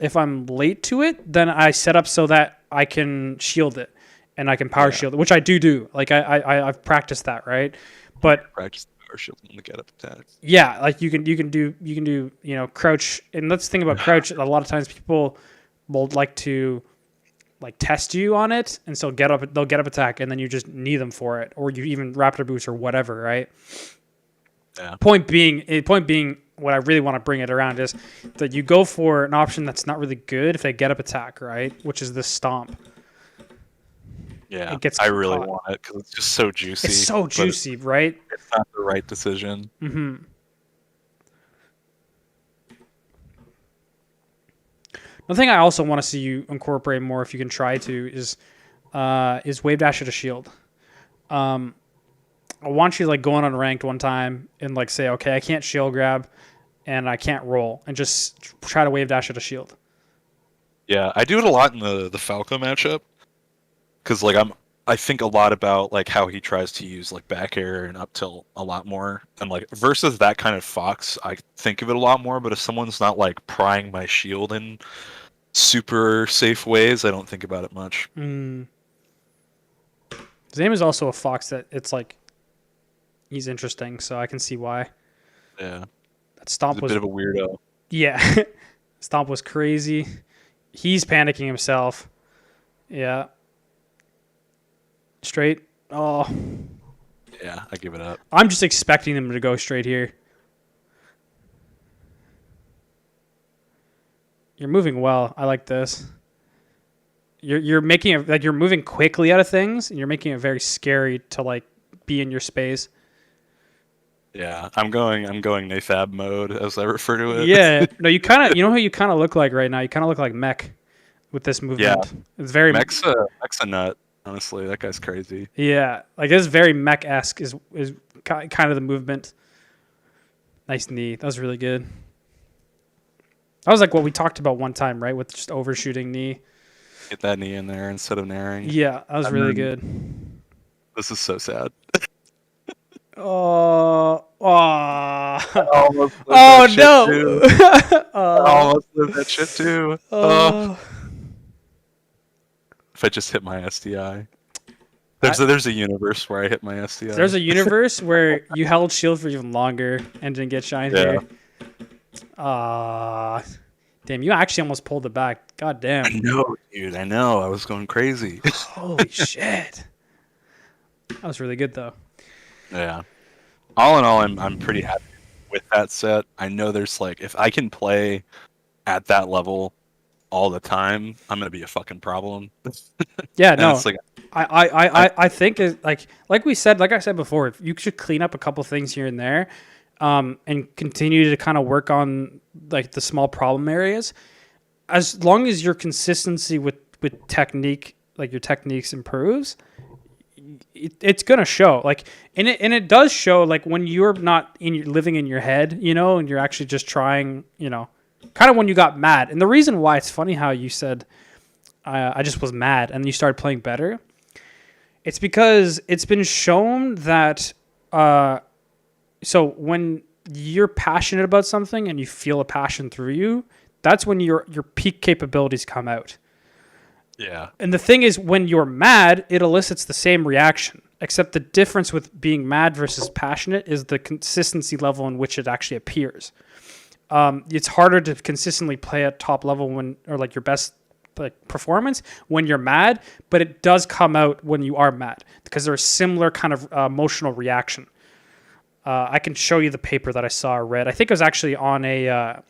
If I'm late to it, then I set up so that I can shield it and I can power shield it, which I do. Like I've practiced that, right? But practice power shielding the get up attack. Yeah, like you can do crouch, and let's think about crouch. A lot of times people will like to like test you on it, and so they'll get up attack, and then you just knee them for it, or you even raptor boost or whatever, right? Yeah. Point being, what I really want to bring it around is that you go for an option that's not really good if they get up attack, right? Which is the stomp. Yeah, I really want it because it's just so juicy. It's so juicy, right? It's not the right decision. Mm-hmm. The thing I also want to see you incorporate more, if you can try to, is wave dash at a shield. I want you like going unranked one time and like say, okay, I can't shield grab and I can't roll, and just try to wave dash at a shield. Yeah, I do it a lot in the Falco matchup. Because like I think a lot about like how he tries to use like back air and up tilt a lot more, and like versus that kind of fox, I think of it a lot more. But if someone's not like prying my shield in super safe ways, I don't think about it much. Zame is also a fox that it's like he's interesting, so I can see why. Yeah, that stomp was a bit of a weirdo. Yeah, stomp was crazy. He's panicking himself. Yeah. Straight. Oh. Yeah, I give it up. I'm just expecting them to go straight here. You're moving well. I like this. You're making it like you're moving quickly out of things, and you're making it very scary to like be in your space. Yeah, I'm going nafab mode as I refer to it. Yeah. No, you know who you kind of look like right now. You kind of look like Mech with this Yeah, movement. It's very Mech's a nut. Honestly, that guy's crazy. yeah, like it's very Mech esque is kind of the movement. Nice knee. That was really good. That was like what we talked about one time, right? With just overshooting knee. Get that knee in there instead of naring. Yeah, that was And really then good. this is so sad. Oh, I oh, almost lived oh that shit too. no. I almost lived that shit too. Oh. If I just hit my SDI. I, There's a universe where I hit my SDI. there's a universe where you held shield for even longer and didn't get shined Yeah. here. Ah, damn! You actually almost pulled it back. God I damn! know, dude. I know. I was going crazy. Holy shit! That was really good though. Yeah. All in all, I'm pretty happy with that set. I know there's like if I can play at that level all the time, I'm gonna be a fucking problem. Yeah, And no, it's like I think is like we said, like I said before, you should clean up a couple things here and there, and continue to kind of work on like the small problem areas. As long as your consistency with technique, like your techniques improves, it's gonna show. Like, and it does show. Like when you're not living in your head, you know, and you're actually just trying, you know, kind of when you got mad. And the reason why it's funny how you said I just was mad and you started playing better. It's because it's been shown that so when you're passionate about something and you feel a passion through you, that's when your peak capabilities come out. yeah. And the thing is, when you're mad, it elicits the same reaction, except the difference with being mad versus passionate is the consistency level in which it actually appears. It's harder to consistently play at top level or like your best like performance when you're mad, but it does come out when you are mad because there's a similar kind of emotional reaction. I can show you the paper that I saw or read. I think it was actually on a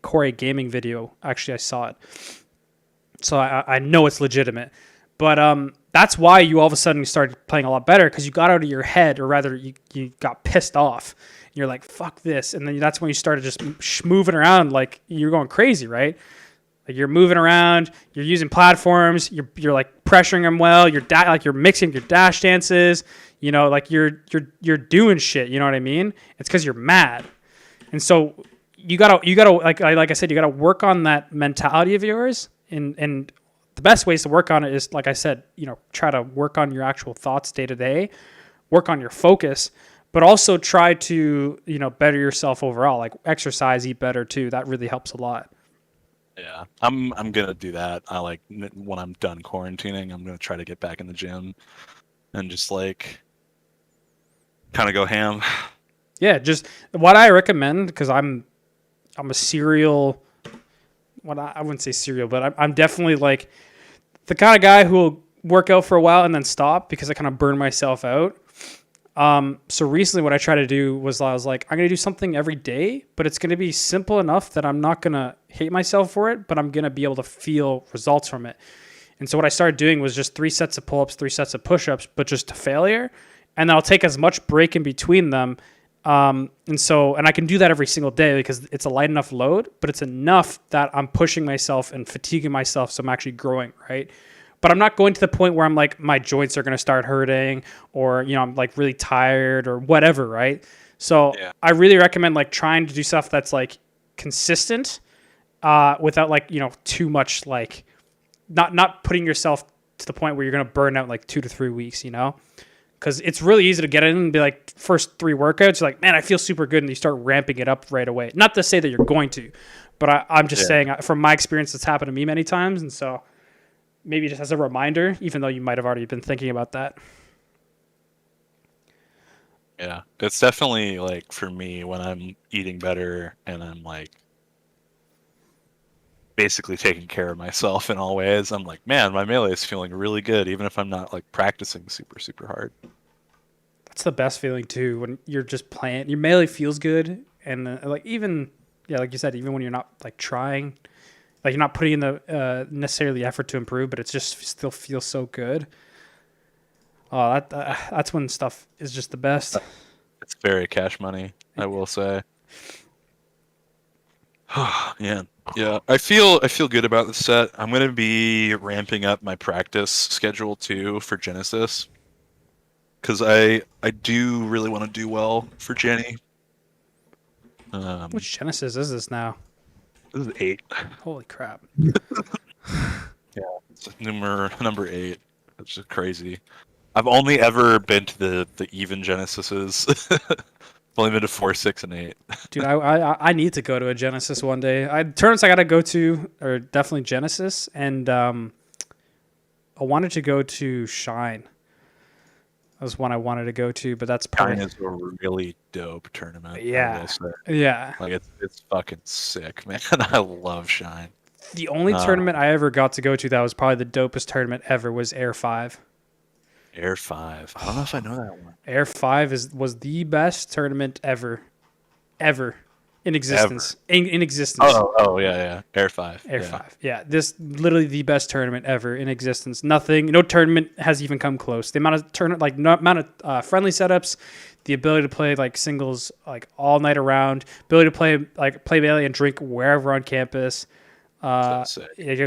Core Gaming video. Actually, I saw it. So I know it's legitimate. But that's why you all of a sudden started playing a lot better because you got out of your head, or rather you got pissed off. You're like, fuck this. And then that's when you started just moving around like you're going crazy, right? Like you're moving around, you're using platforms, you're like pressuring them well, like you're mixing your dash dances, you know, like you're doing shit, you know what I mean? It's because you're mad. And so you gotta like I said, you gotta work on that mentality of yours, and the best ways to work on it is, like I said, you know, try to work on your actual thoughts day to day, work on your focus, but also try to, you know, better yourself overall, like exercise, eat better too. That really helps a lot. Yeah, I'm gonna do that. I like when I'm done quarantining, I'm gonna try to get back in the gym and just like kind of go ham. Yeah, just what I recommend, because I'm a serial. I wouldn't say serial, but I'm definitely like the kind of guy who will work out for a while and then stop because I kind of burn myself out. So recently what I tried to do was I was like, I'm going to do something every day, but it's going to be simple enough that I'm not going to hate myself for it, but I'm going to be able to feel results from it. And so what I started doing was just 3 sets of pull-ups, 3 sets of push-ups, but just to failure. And then I'll take as much break in between them. And I can do that every single day because it's a light enough load, but it's enough that I'm pushing myself and fatiguing myself. So I'm actually growing, right? But I'm not going to the point where I'm like, my joints are going to start hurting, or, you know, I'm like really tired or whatever, right? So yeah. I really recommend like trying to do stuff that's like consistent, without like, you know, too much, like not putting yourself to the point where you're going to burn out like 2 to 3 weeks, you know? Because it's really easy to get in and be like, first 3 workouts, you're like, man, I feel super good. And you start ramping it up right away. Not to say that you're going to, but I'm just saying from my experience, it's happened to me many times. And so maybe just as a reminder, even though you might have already been thinking about that. Yeah, it's definitely like for me when I'm eating better and I'm like basically taking care of myself in all ways, I'm like, man, my melee is feeling really good, even if I'm not like practicing super, super hard. That's the best feeling too, when you're just playing. Your melee feels good, and like even Yeah, like you said, even when you're not like trying, like you're not putting in the necessarily effort to improve, but it's just still feels so good. Oh, that's when stuff is just the best. It's very cash money, I will say. Yeah, yeah. I feel good about the set. I'm gonna be ramping up my practice schedule too for Genesis because I do really want to do well for Jenny. Um, Which Genesis is this now? this is 8. Holy crap! Yeah, it's number 8. It's just crazy. I've only ever been to the even Genesises. I've only been to 4, 6, and 8. Dude, I need to go to a Genesis one day. Tournaments I gotta go to are definitely Genesis, and I wanted to go to Shine. That was one I wanted to go to, but that's Shine probably is a really dope tournament, I will yeah, say. yeah. Like it's fucking sick, man. I love Shine. The only Uh, tournament I ever got to go to that was probably the dopest tournament ever was Air 5. Air 5. I don't know if I know that one. Air 5 was the best tournament ever in Ever. existence. In existence. Oh yeah, yeah. Air 5. Air Yeah. 5. Yeah, this literally the best tournament ever in existence. No tournament has even come close. The amount of amount of friendly setups, the ability to play like singles like all night around, ability to play melee and drink wherever on campus. So sick. It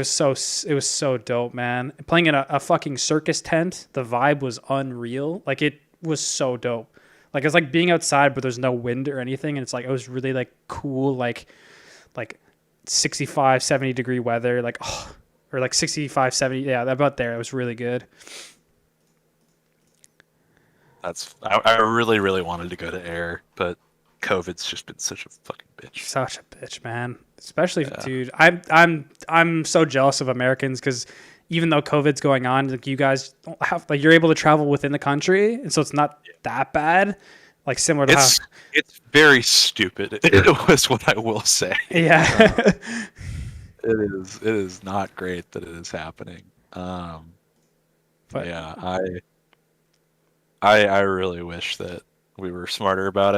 was so dope, man. Playing in a fucking circus tent, the vibe was unreal. Like it was so dope. Like it's like being outside, but there's no wind or anything, and it's like it was really like cool, like 65, 70 degree weather, like or like 65, 70, yeah, about there. It was really good. I really, really wanted to go to Air, but COVID's just been such a fucking bitch. Such a bitch, man. Especially, Yeah. dude. I'm so jealous of Americans because even though COVID's going on, like you guys don't have like you're able to travel within the country, and so it's not that bad. Like similar to how, It's very stupid. It was what I will say. yeah, It is not great that it is happening. but Yeah, I really wish that we were smarter about it.